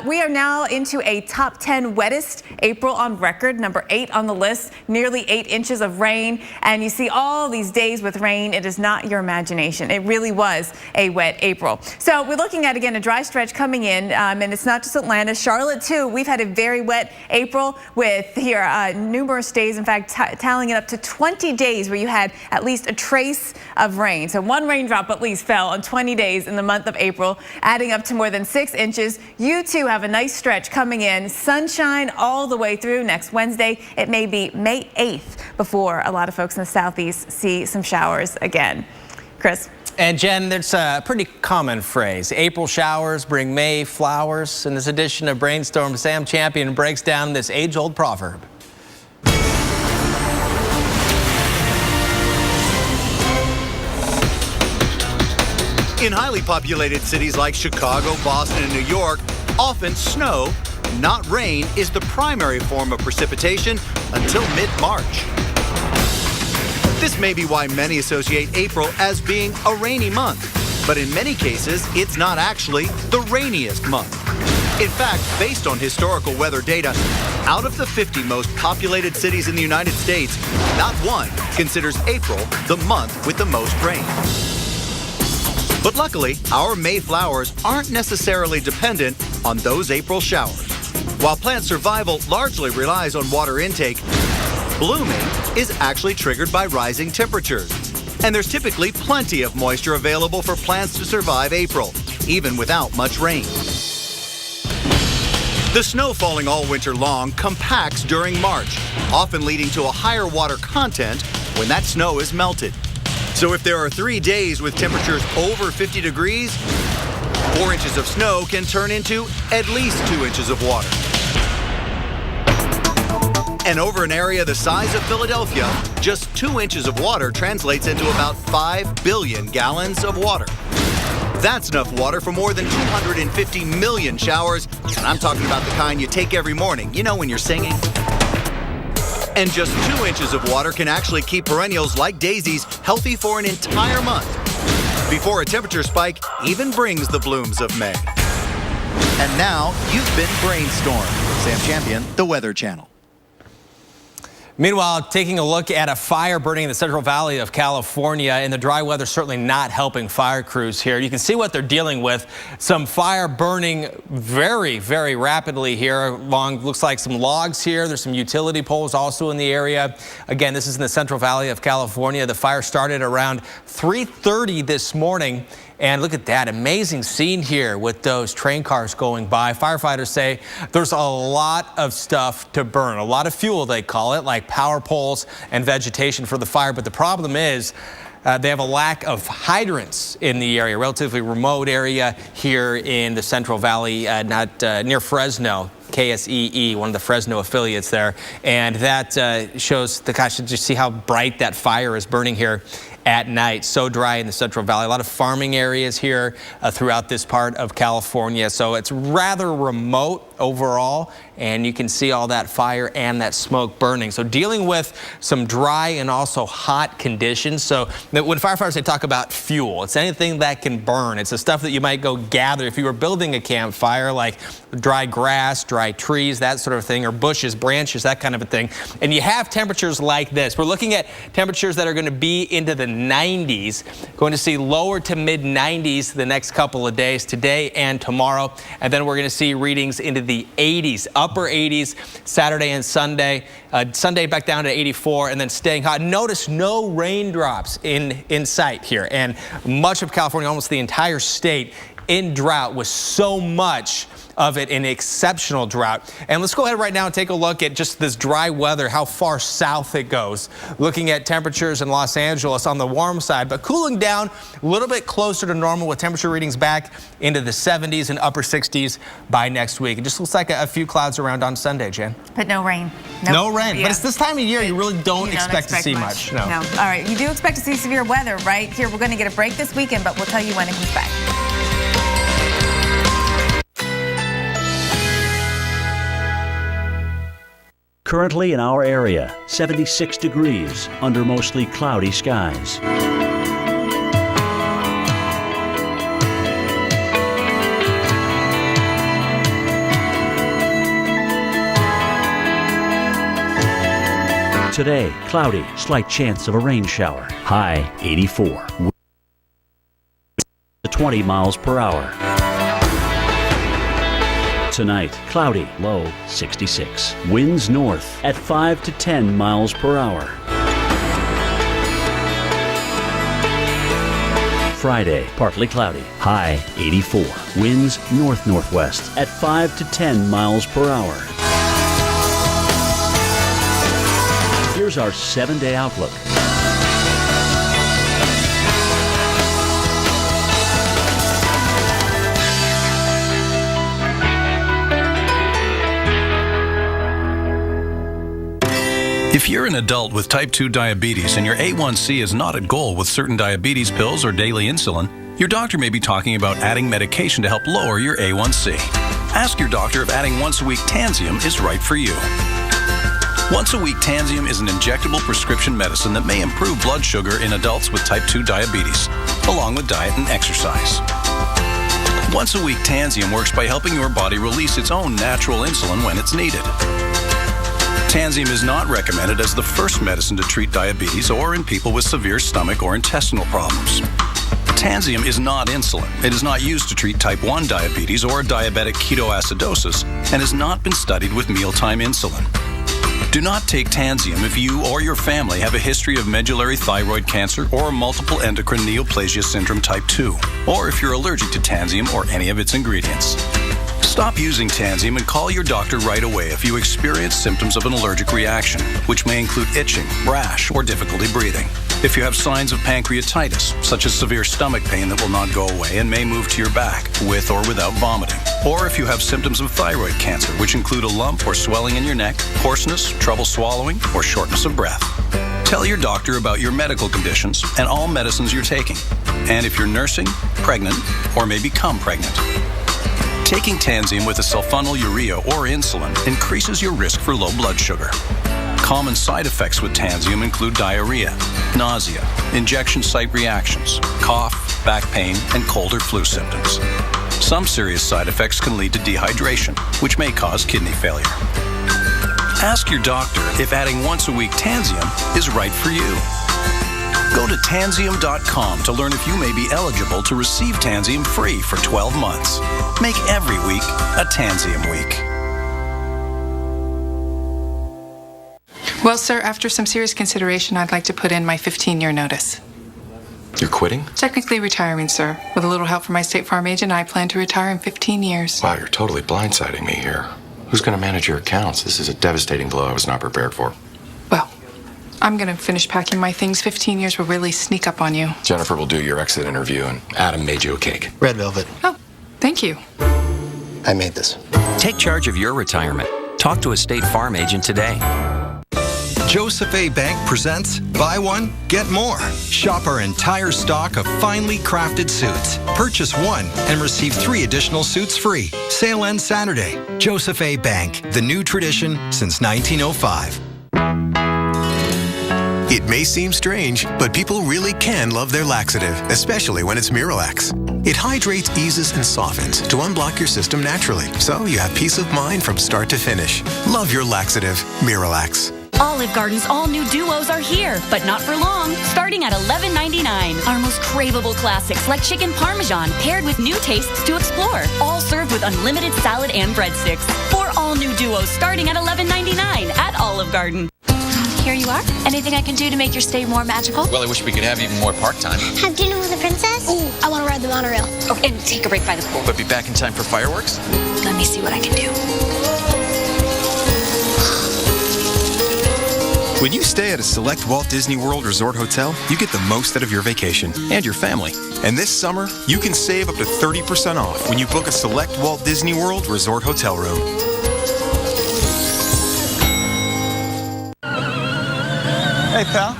we are now into a top 10 wettest April on record, number 8 on the list, nearly 8 inches of rain. And you see all these days with rain. It is not your imagination. It really was a wet April. So we're looking at, again, a dry stretch coming in, and it's not just Atlanta. Charlotte, too. We've had a very wet April with here numerous days, in fact, tallying it up to 20 days where you had at least a trace of rain. So 1 raindrop at least fell on 20 days in the month of April, adding up to more than 6 inches. You, too, have a nice stretch coming in. Sunshine all the way through next Wednesday. It may be May 8th before a lot of folks in the Southeast see some showers again. Chris. And Jen, there's a pretty common phrase. April showers bring May flowers. In this edition of Brainstorm, Sam Champion breaks down this age-old proverb. In highly populated cities like Chicago, Boston, and New York, often snow, not rain, is the primary form of precipitation until mid-March. This may be why many associate April as being a rainy month, but in many cases, it's not actually the rainiest month. In fact, based on historical weather data, out of the 50 most populated cities in the United States, not one considers April the month with the most rain. But luckily, our May flowers aren't necessarily dependent on those April showers. While plant survival largely relies on water intake, blooming is actually triggered by rising temperatures. And there's typically plenty of moisture available for plants to survive April, even without much rain. The snow falling all winter long compacts during March, often leading to a higher water content when that snow is melted. So if there are 3 days with temperatures over 50 degrees, 4 inches of snow can turn into at least 2 inches of water. And over an area the size of Philadelphia, just 2 inches of water translates into about 5 billion gallons of water. That's enough water for more than 250 million showers, and I'm talking about the kind you take every morning, you know, when you're singing. And just 2 inches of water can actually keep perennials like daisies healthy for an entire month, before a temperature spike even brings the blooms of May. And now, you've been brainstormed. Sam Champion, The Weather Channel. Meanwhile, taking a look at a fire burning in the Central Valley of California, and the dry weather certainly not helping fire crews here. You can see what they're dealing with. Some fire burning very, very rapidly here along, looks like some logs here. There's some utility poles also in the area. Again, this is in the Central Valley of California. The fire started around 3:30 this morning. And look at that amazing scene here with those train cars going by. Firefighters say there's a lot of stuff to burn, a lot of fuel, they call it, like power poles and vegetation for the fire. But the problem is they have a lack of hydrants in the area, relatively remote area here in the Central Valley, not near Fresno. KSEE, one of the Fresno affiliates there. And that shows the, gosh, just see how bright that fire is burning here at night. So dry in the Central Valley. A lot of farming areas here throughout this part of California. So it's rather remote overall, and you can see all that fire and that smoke burning. So dealing with some dry and also hot conditions. So when firefighters, they talk about fuel, it's anything that can burn. It's the stuff that you might go gather if you were building a campfire, like dry grass, dry trees, that sort of thing, or bushes, branches, that kind of a thing. And you have temperatures like this. We're looking at temperatures that are going to be into the 90s, going to see lower to mid 90s the next couple of days, today and tomorrow. And then we're going to see readings into the 80s, upper 80s Saturday and Sunday. Sunday back down to 84 and then staying hot. Notice no raindrops in sight here. And much of California, almost the entire state, in drought with so much of it in exceptional drought. And let's go ahead right now and take a look at just this dry weather, how far south it goes. Looking at temperatures in Los Angeles on the warm side, but cooling down a little bit closer to normal with temperature readings back into the 70s and upper 60s by next week. It just looks like a few clouds around on Sunday, Jen. But no rain. No rain. Yeah. But it's this time of year you really don't expect to see much. No. All right. You do expect to see severe weather right here. We're going to get a break this weekend, but we'll tell you when it comes back. Currently in our area, 76 degrees under mostly cloudy skies. Today, cloudy, slight chance of a rain shower. High 84. 20 miles per hour. Tonight, cloudy, low 66. Winds north at 5 to 10 miles per hour. Friday, partly cloudy, high 84. Winds north-northwest at 5 to 10 miles per hour. Here's our 7-day outlook. If you're an adult with type 2 diabetes and your A1C is not at goal with certain diabetes pills or daily insulin, your doctor may be talking about adding medication to help lower your A1C. Ask your doctor if adding once-a-week Tanzium is right for you. Once-a-week Tanzium is an injectable prescription medicine that may improve blood sugar in adults with type 2 diabetes, along with diet and exercise. Once-a-week Tanzium works by helping your body release its own natural insulin when it's needed. Tanzium is not recommended as the first medicine to treat diabetes or in people with severe stomach or intestinal problems. Tanzium is not insulin. It is not used to treat type 1 diabetes or diabetic ketoacidosis and has not been studied with mealtime insulin. Do not take Tanzium if you or your family have a history of medullary thyroid cancer or multiple endocrine neoplasia syndrome type 2, or if you're allergic to Tanzium or any of its ingredients. Stop using Tanzium and call your doctor right away if you experience symptoms of an allergic reaction, which may include itching, rash, or difficulty breathing. If you have signs of pancreatitis, such as severe stomach pain that will not go away and may move to your back, with or without vomiting. Or if you have symptoms of thyroid cancer, which include a lump or swelling in your neck, hoarseness, trouble swallowing, or shortness of breath. Tell your doctor about your medical conditions and all medicines you're taking. And if you're nursing, pregnant, or may become pregnant. Taking Tanzium with a sulfonylurea or insulin increases your risk for low blood sugar. Common side effects with Tanzium include diarrhea, nausea, injection site reactions, cough, back pain, and cold or flu symptoms. Some serious side effects can lead to dehydration, which may cause kidney failure. Ask your doctor if adding once-a-week Tanzium is right for you. Go to Tanzium.com to learn if you may be eligible to receive Tanzium free for 12 months. Make every week a Tanzium week. Well, sir, after some serious consideration, I'd like to put in my 15-year notice. You're quitting? Technically retiring, sir. With a little help from my State Farm agent, I plan to retire in 15 years. Wow, you're totally blindsiding me here. Who's going to manage your accounts? This is a devastating blow I was not prepared for. I'm going to finish packing my things. 15 years will really sneak up on you. Jennifer will do your exit interview, and Adam made you a cake. Red velvet. Oh, thank you. I made this. Take charge of your retirement. Talk to a State Farm agent today. Joseph A. Bank presents Buy One, Get More. Shop our entire stock of finely crafted suits. Purchase one and receive 3 additional suits free. Sale ends Saturday. Joseph A. Bank, the new tradition since 1905. It may seem strange, but people really can love their laxative, especially when it's Miralax. It hydrates, eases, and softens to unblock your system naturally, so you have peace of mind from start to finish. Love your laxative, Miralax. Olive Garden's all-new duos are here, but not for long, starting at $11.99. Our most craveable classics like chicken parmesan paired with new tastes to explore, all served with unlimited salad and breadsticks. 4 all-new duos starting at $11.99 at Olive Garden. Here you are. Anything I can do to make your stay more magical? Well, I wish we could have even more park time. Have dinner with the princess? Ooh, I want to ride the monorail. Oh, and take a break by the pool. But be back in time for fireworks? Let me see what I can do. When you stay at a select Walt Disney World Resort hotel, you get the most out of your vacation and your family. And this summer, you can save up to 30% off when you book a select Walt Disney World Resort hotel room. Hey, pal.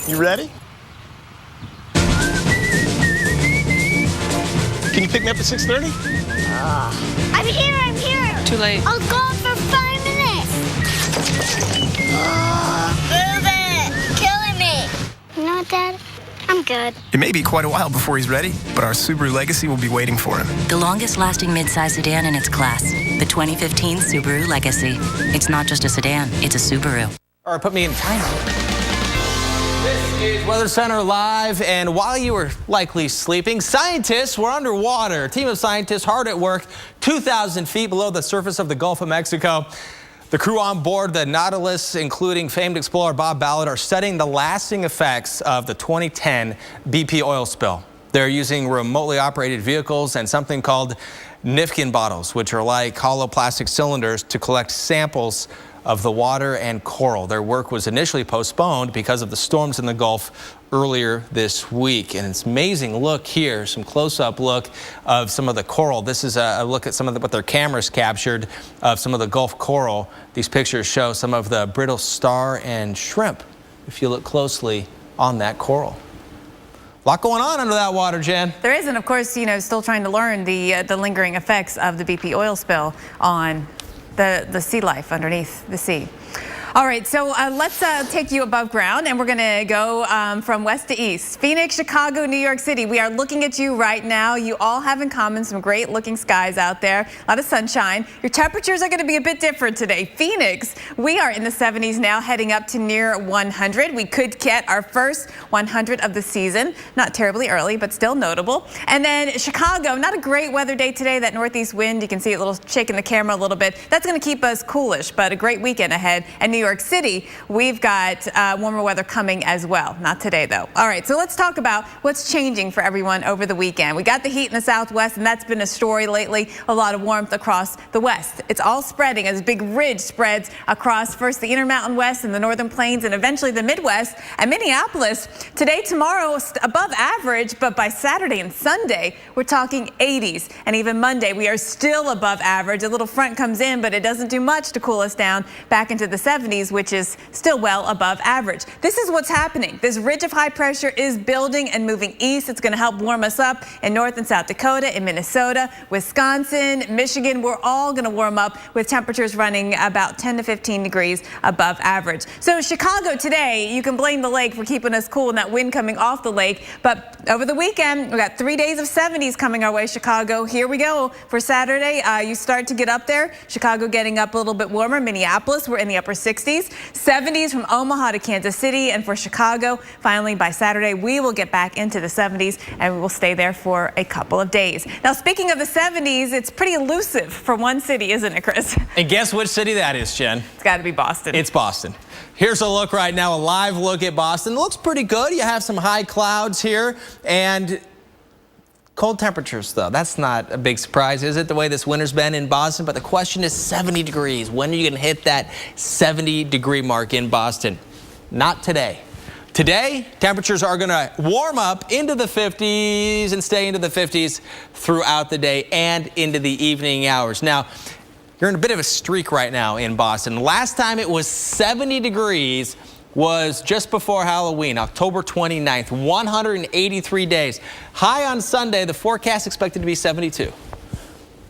You ready? Can you pick me up at 6:30? I'm here. Too late. I'll go for 5 minutes. I'm good. It may be quite a while before he's ready, but our Subaru Legacy will be waiting for him. The longest-lasting midsize sedan in its class, the 2015 Subaru Legacy. It's not just a sedan, it's a Subaru. All right, put me in timeout. This is Weather Center Live, and while you were likely sleeping, scientists were underwater. A team of scientists hard at work 2,000 feet below the surface of the Gulf of Mexico. The crew on board the Nautilus, including famed explorer Bob Ballard, are studying the lasting effects of the 2010 BP oil spill. They're using remotely operated vehicles and something called Nifkin bottles, which are like hollow plastic cylinders, to collect samples of the water and coral. Their work was initially postponed because of the storms in the Gulf earlier this week. And it's amazing. Look here, some close-up look of some of the coral. This is a look at some of what their cameras captured of some of the Gulf coral. These pictures show some of the brittle star and shrimp, if you look closely on that coral. A lot going on under that water, Jen. There is, and of course, still trying to learn the lingering effects of the BP oil spill on the sea life underneath the sea. All right, so let's take you above ground, and we're going to go from west to east. Phoenix, Chicago, New York City. We are looking at you right now. You all have in common some great looking skies out there, a lot of sunshine. Your temperatures are going to be a bit different today. Phoenix, we are in the 70s now, heading up to near 100. We could get our first 100 of the season. Not terribly early, but still notable. And then Chicago, not a great weather day today. That northeast wind, you can see it a little shaking the camera a little bit. That's going to keep us coolish, but a great weekend ahead. And New York City, we've got warmer weather coming as well. Not today, though. All right, so let's talk about what's changing for everyone over the weekend. We got the heat in the southwest, and that's been a story lately. A lot of warmth across the west. It's all spreading as a big ridge spreads across first the Intermountain West and the Northern Plains, and eventually the Midwest and Minneapolis. Today, tomorrow, above average, but by Saturday and Sunday, we're talking 80s. And even Monday, we are still above average. A little front comes in, but it doesn't do much to cool us down back into the 70s, which is still well above average. This is what's happening. This ridge of high pressure is building and moving east. It's going to help warm us up in North and South Dakota, in Minnesota, Wisconsin, Michigan. We're all going to warm up with temperatures running about 10 to 15 degrees above average. So Chicago today, you can blame the lake for keeping us cool and that wind coming off the lake. But over the weekend, we got 3 days of 70s coming our way, Chicago. Here we go for Saturday. You start to get up there. Chicago getting up a little bit warmer. Minneapolis, we're in the upper 60s. 70s from Omaha to Kansas City, and for Chicago, finally by Saturday, we will get back into the 70s, and we will stay there for a couple of days. Now, speaking of the 70s, it's pretty elusive for one city, isn't it, Chris? And guess which city that is, Jen? It's got to be Boston. It's Boston. Here's a look right now, a live look at Boston. It looks pretty good. You have some high clouds here, and cold temperatures, though. That's not a big surprise, is it, the way this winter's been in Boston? But the question is 70 degrees. When are you going to hit that 70-degree mark in Boston? Not today. Today, temperatures are going to warm up into the 50s and stay into the 50s throughout the day and into the evening hours. Now, you're in a bit of a streak right now in Boston. Last time it was 70 degrees was just before Halloween, October 29th, 183 days. High on Sunday, the forecast expected to be 72.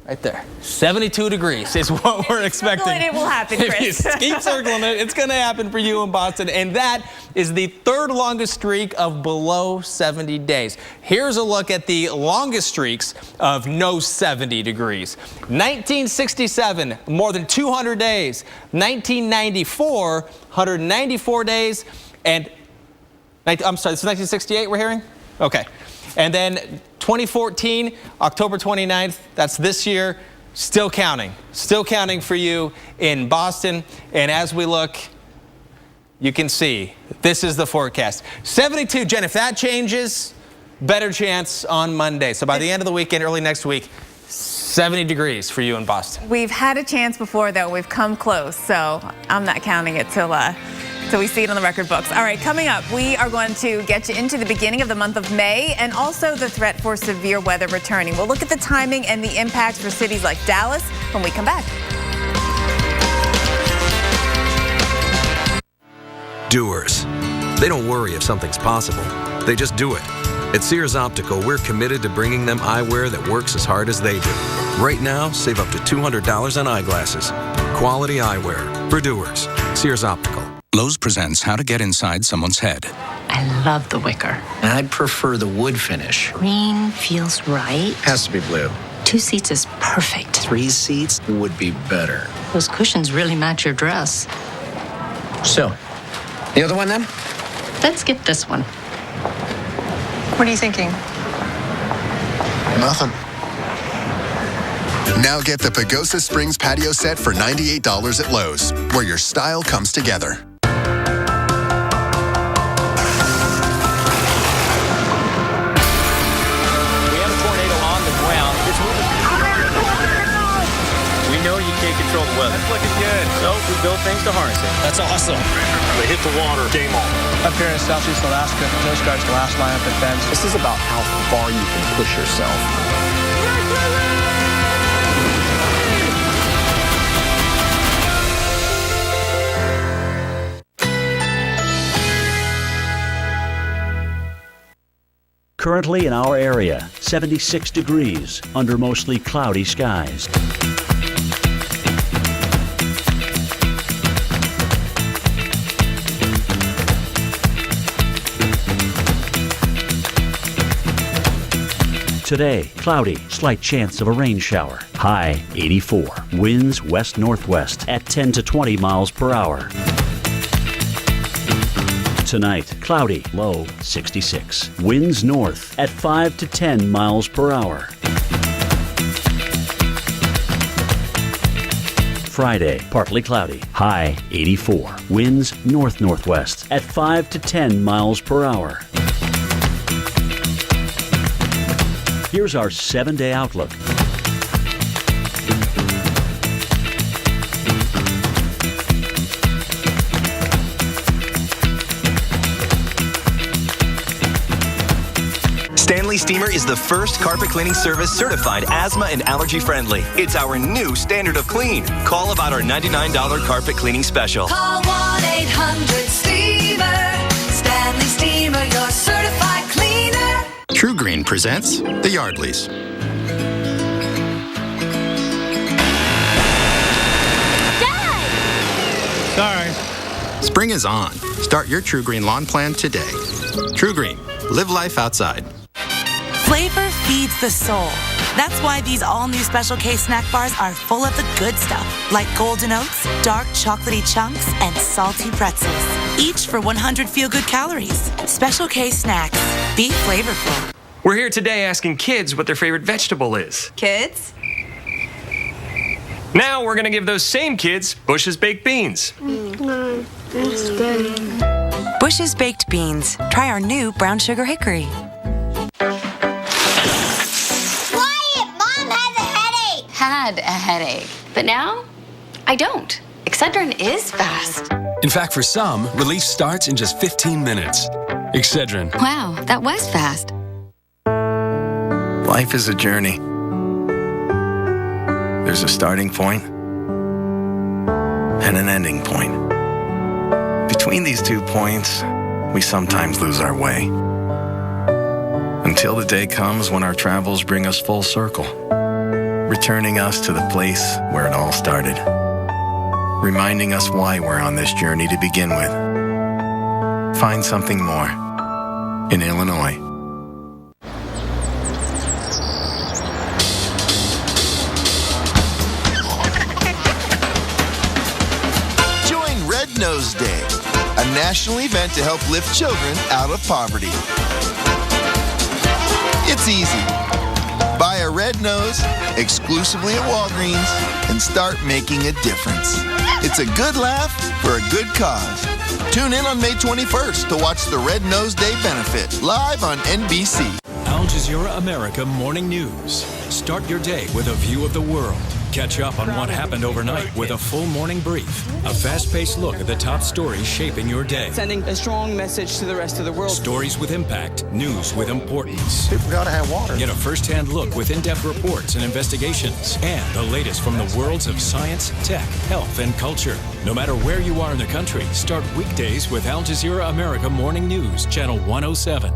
Right there. 72 degrees is what we're expecting. It will happen, Chris. Keep circling it. It's going to happen for you in Boston. And that is the third longest streak of below 70 days. Here's a look at the longest streaks of no 70 degrees. 1967, more than 200 days. 1994, 194 days. And I'm sorry, this is 1968 we're hearing? Okay. And then 2014, October 29th, that's this year, still counting for you in Boston. And as we look, you can see this is the forecast. 72, Jen, if that changes, better chance on Monday. So by the end of the weekend, early next week, 70 degrees for you in Boston. We've had a chance before, though. We've come close, so I'm not counting it till we see it on the record books. All right, coming up, we are going to get you into the beginning of the month of May and also the threat for severe weather returning. We'll look at the timing and the impacts for cities like Dallas when we come back. Doers. They don't worry if something's possible. They just do it. At Sears Optical, we're committed to bringing them eyewear that works as hard as they do. Right now, save up to $200 on eyeglasses. Quality eyewear for doers. Sears Optical. Lowe's presents how to get inside someone's head. I love the wicker. I prefer the wood finish. Green feels right. Has to be blue. 2 seats is perfect. 3 seats would be better. Those cushions really match your dress. So, the other one then? Let's get this one. What are you thinking? Nothing. Now get the Pagosa Springs patio set for $98 at Lowe's, where your style comes together. We have a tornado on the ground. It's moving. We know you can't control the weather. That's looking good. So we build things to harness it. That's awesome. They hit the water, game on. Up here in Southeast Alaska, Coast Guard's last line of defense. This is about how far you can push yourself. Currently in our area, 76 degrees under mostly cloudy skies. Today, cloudy, slight chance of a rain shower. High 84. Winds west-northwest at 10 to 20 miles per hour. Tonight, cloudy, low 66. Winds north at 5 to 10 miles per hour. Friday, partly cloudy, high 84. Winds north-northwest at 5 to 10 miles per hour. Here's our 7-day outlook. Stanley Steamer is the first carpet cleaning service certified asthma and allergy friendly. It's our new standard of clean. Call about our $99 carpet cleaning special. Call 1-800-STEAMER. Stanley Steamer, your certified cleaner. True Green presents the Yardleys. Sorry. Spring is on. Start your True Green lawn plan today. True Green. Live life outside. Flavor feeds the soul. That's why these all-new Special K snack bars are full of the good stuff, like Golden Oats, dark chocolatey chunks, and salty pretzels. Each for 100 feel-good calories. Special K snacks. Be flavorful. We're here today asking kids what their favorite vegetable is. Kids? Now we're going to give those same kids Bush's baked beans. Bush's Baked Beans. Try our new brown sugar hickory. Had a headache, but now I don't. Excedrin is fast. In fact, for some, relief starts in just 15 minutes. Excedrin. Wow, that was fast. Life is a journey. There's a starting point and an ending point. Between these 2 points, we sometimes lose our way. Until the day comes when our travels bring us full circle, returning us to the place where it all started, reminding us why we're on this journey to begin with. Find something more in Illinois. Join Red Nose Day, a national event to help lift children out of poverty. It's easy. Buy a red nose exclusively at Walgreens and start making a difference. It's a good laugh for a good cause. Tune in on May 21st to watch the Red Nose Day benefit live on NBC. Al Jazeera America Morning News. Start your day with a view of the world. Catch up on what happened overnight with a full morning brief. A fast-paced look at the top stories shaping your day. Sending a strong message to the rest of the world. Stories with impact, news with importance. People gotta have water. Get a first-hand look with in-depth reports and investigations. And the latest from the worlds of science, tech, health, and culture. No matter where you are in the country, start weekdays with Al Jazeera America Morning News, Channel 107.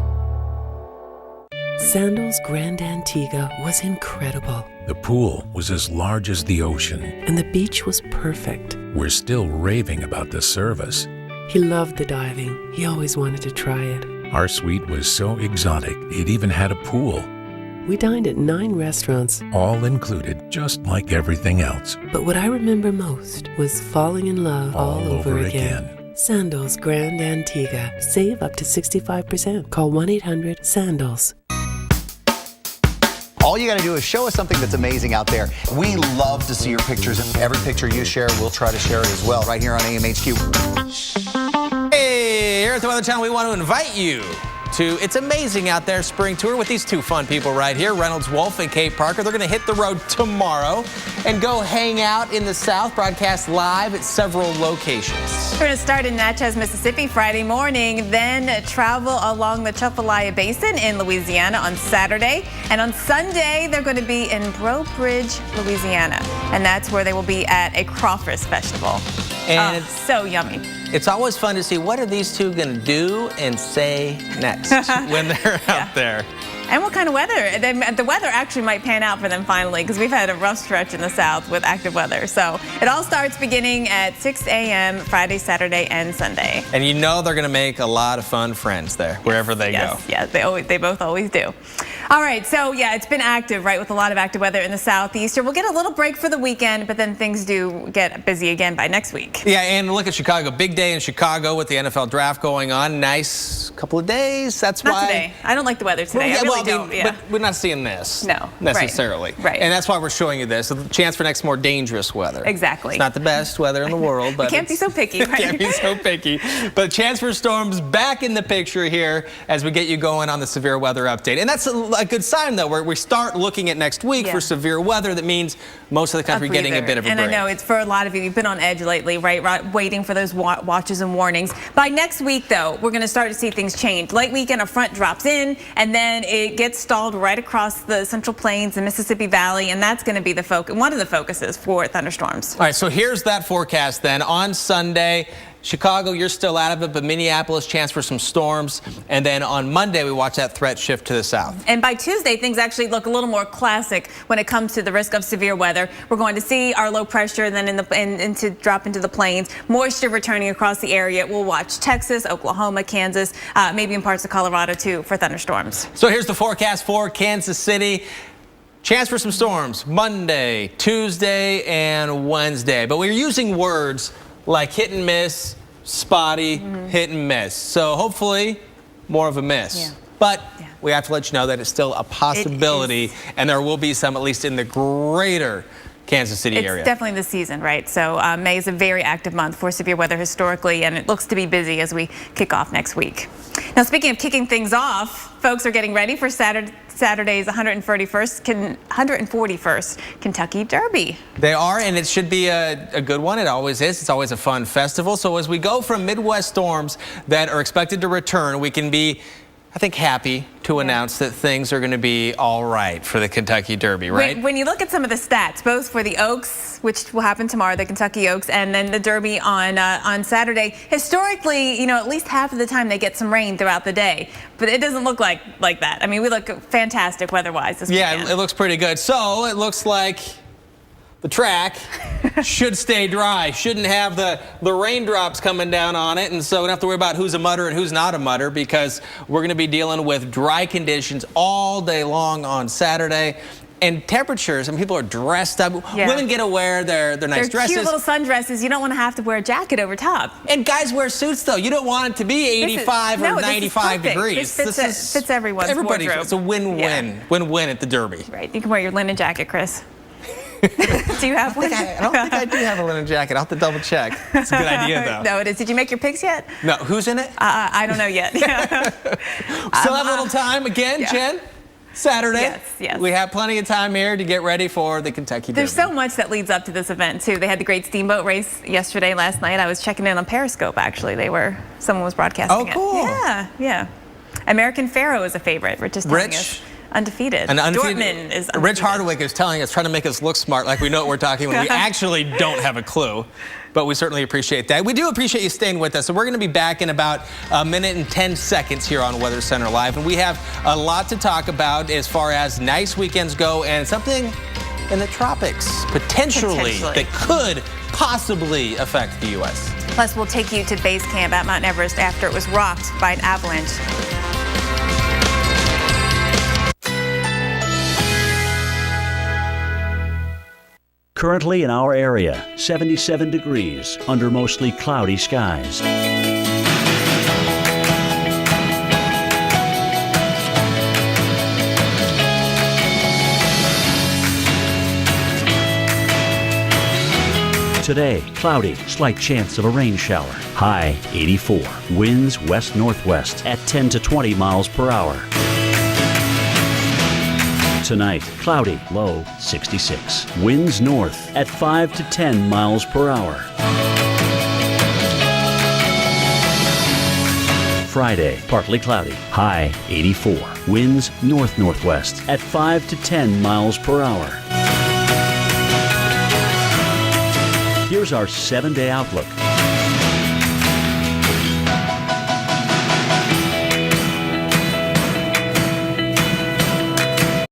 Sandals Grand Antigua was incredible. The pool was as large as the ocean. And the beach was perfect. We're still raving about the service. He loved the diving. He always wanted to try it. Our suite was so exotic, it even had a pool. We dined at 9 restaurants. All included, just like everything else. But what I remember most was falling in love all over again. Sandals Grand Antigua. Save up to 65%. Call 1-800-SANDALS. All you got to do is show us something that's amazing out there. We love to see your pictures. Every picture you share, we'll try to share it as well right here on AMHQ. Hey, here at the Weather Channel, we want to invite you to It's Amazing Out There Spring Tour with these two fun people right here, Reynolds Wolf and Kate Parker. They're going to hit the road tomorrow and go hang out in the South, broadcast live at several locations. We're going to start in Natchez, Mississippi Friday morning, then travel along the Chufalaya Basin in Louisiana on Saturday. And on Sunday, they're going to be in Breaux Bridge, Louisiana. And that's where they will be at a crawfish festival. And it's so yummy. It's always fun to see what are these two going to do and say next when they're out there. And what kind of weather? The weather actually might pan out for them finally, because we've had a rough stretch in the South with active weather. So it all starts beginning at 6 a.m. Friday, Saturday, and Sunday. And you know they're going to make a lot of fun friends there, wherever they go. Yeah, they both always do. All right, so yeah, it's been active, right, with a lot of active weather in the Southeast. We'll get a little break for the weekend, but then things do get busy again by next week. Yeah, and look at Chicago. Big day in Chicago with the NFL draft going on. Nice couple of days. That's why. Not today. I don't like the weather today. I really don't. But we're not seeing this. No. Necessarily. Right. And that's why we're showing you this. A chance for next more dangerous weather. Exactly. It's not the best weather in the world, but can't be so picky, right? Can't be so picky. But chance for storms back in the picture here as we get you going on the severe weather update. And that's a good sign, though, where we start looking at next week for severe weather. That means most of the country getting a bit of a break. And I know it's for a lot of you. You've been on edge lately, right? Waiting for those watches and warnings. By next week, though, we're going to start to see things change. Late weekend, a front drops in, and then it gets stalled right across the Central Plains and Mississippi Valley, and that's going to be the one of the focuses for thunderstorms. All right, so here's that forecast then. On Sunday, Chicago, you're still out of it, but Minneapolis, chance for some storms. And then on Monday, we watch that threat shift to the south. And by Tuesday, things actually look a little more classic when it comes to the risk of severe weather. We're going to see our low pressure then to drop into the plains. Moisture returning across the area. We'll watch Texas, Oklahoma, Kansas, maybe in parts of Colorado too for thunderstorms. So here's the forecast for Kansas City. Chance for some storms Monday, Tuesday, and Wednesday. But we're using words like hit and miss, spotty, hit and miss. So hopefully more of a miss. Yeah. But we have to let you know that it's still a possibility, and there will be some, at least in the greater Kansas City area. It's definitely the season, right? So May is a very active month for severe weather historically, and it looks to be busy as we kick off next week. Now, speaking of kicking things off, folks are getting ready for Saturday's 141st Kentucky Derby. They are, and it should be a good one. It always is. It's always a fun festival. So as we go from Midwest storms that are expected to return, we can be, I think, happy to announce that things are going to be all right for the Kentucky Derby, right? When you look at some of the stats, both for the Oaks, which will happen tomorrow, the Kentucky Oaks, and then the Derby on Saturday, historically, you know, at least half of the time they get some rain throughout the day. But it doesn't look like that. I mean, we look fantastic weather-wise this weekend. Yeah, it looks pretty good. So it looks like the track should stay dry, shouldn't have the raindrops coming down on it, and so we don't have to worry about who's a mudder and who's not a mudder, because we're going to be dealing with dry conditions all day long on Saturday. And temperatures, and people are dressed up. Yeah. Women get to wear their nice dresses. Cute little sundresses. You don't want to have to wear a jacket over top. And guys wear suits, though. You don't want it to be 85 or 95 degrees. This fits everyone's wardrobe. It's a win-win. Win-win at the Derby. Right. You can wear your linen jacket, Chris. Do you have one? I don't think I do have a linen jacket. I'll have to double check. It's a good idea, though. No, it is. Did you make your picks yet? No. Who's in it? I don't know yet. Still have a little time again, Jen? Saturday. Yes. We have plenty of time here to get ready for the Kentucky Derby. There's so much that leads up to this event, too. They had the Great Steamboat Race last night. I was checking in on Periscope, actually. Someone was broadcasting it. Oh, cool. Yeah. American Pharoah is a favorite. Rich is telling us. Undefeated. Dortmund is undefeated. Rich Hardwick is telling us, trying to make us look smart, like we know what we're talking when we actually don't have a clue. But we certainly appreciate that. We do appreciate you staying with us. So we're going to be back in about a minute and 10 seconds here on Weather Center Live. And we have a lot to talk about as far as nice weekends go, and something in the tropics potentially. That could possibly affect the U.S. Plus, we'll take you to base camp at Mount Everest after it was rocked by an avalanche. Currently in our area, 77 degrees under mostly cloudy skies. Today, cloudy, slight chance of a rain shower. High 84. Winds west-northwest at 10 to 20 miles per hour. Tonight, cloudy, low 66. Winds north at 5 to 10 miles per hour. Friday, partly cloudy, high 84. Winds north-northwest at 5 to 10 miles per hour. Here's our 7-day outlook.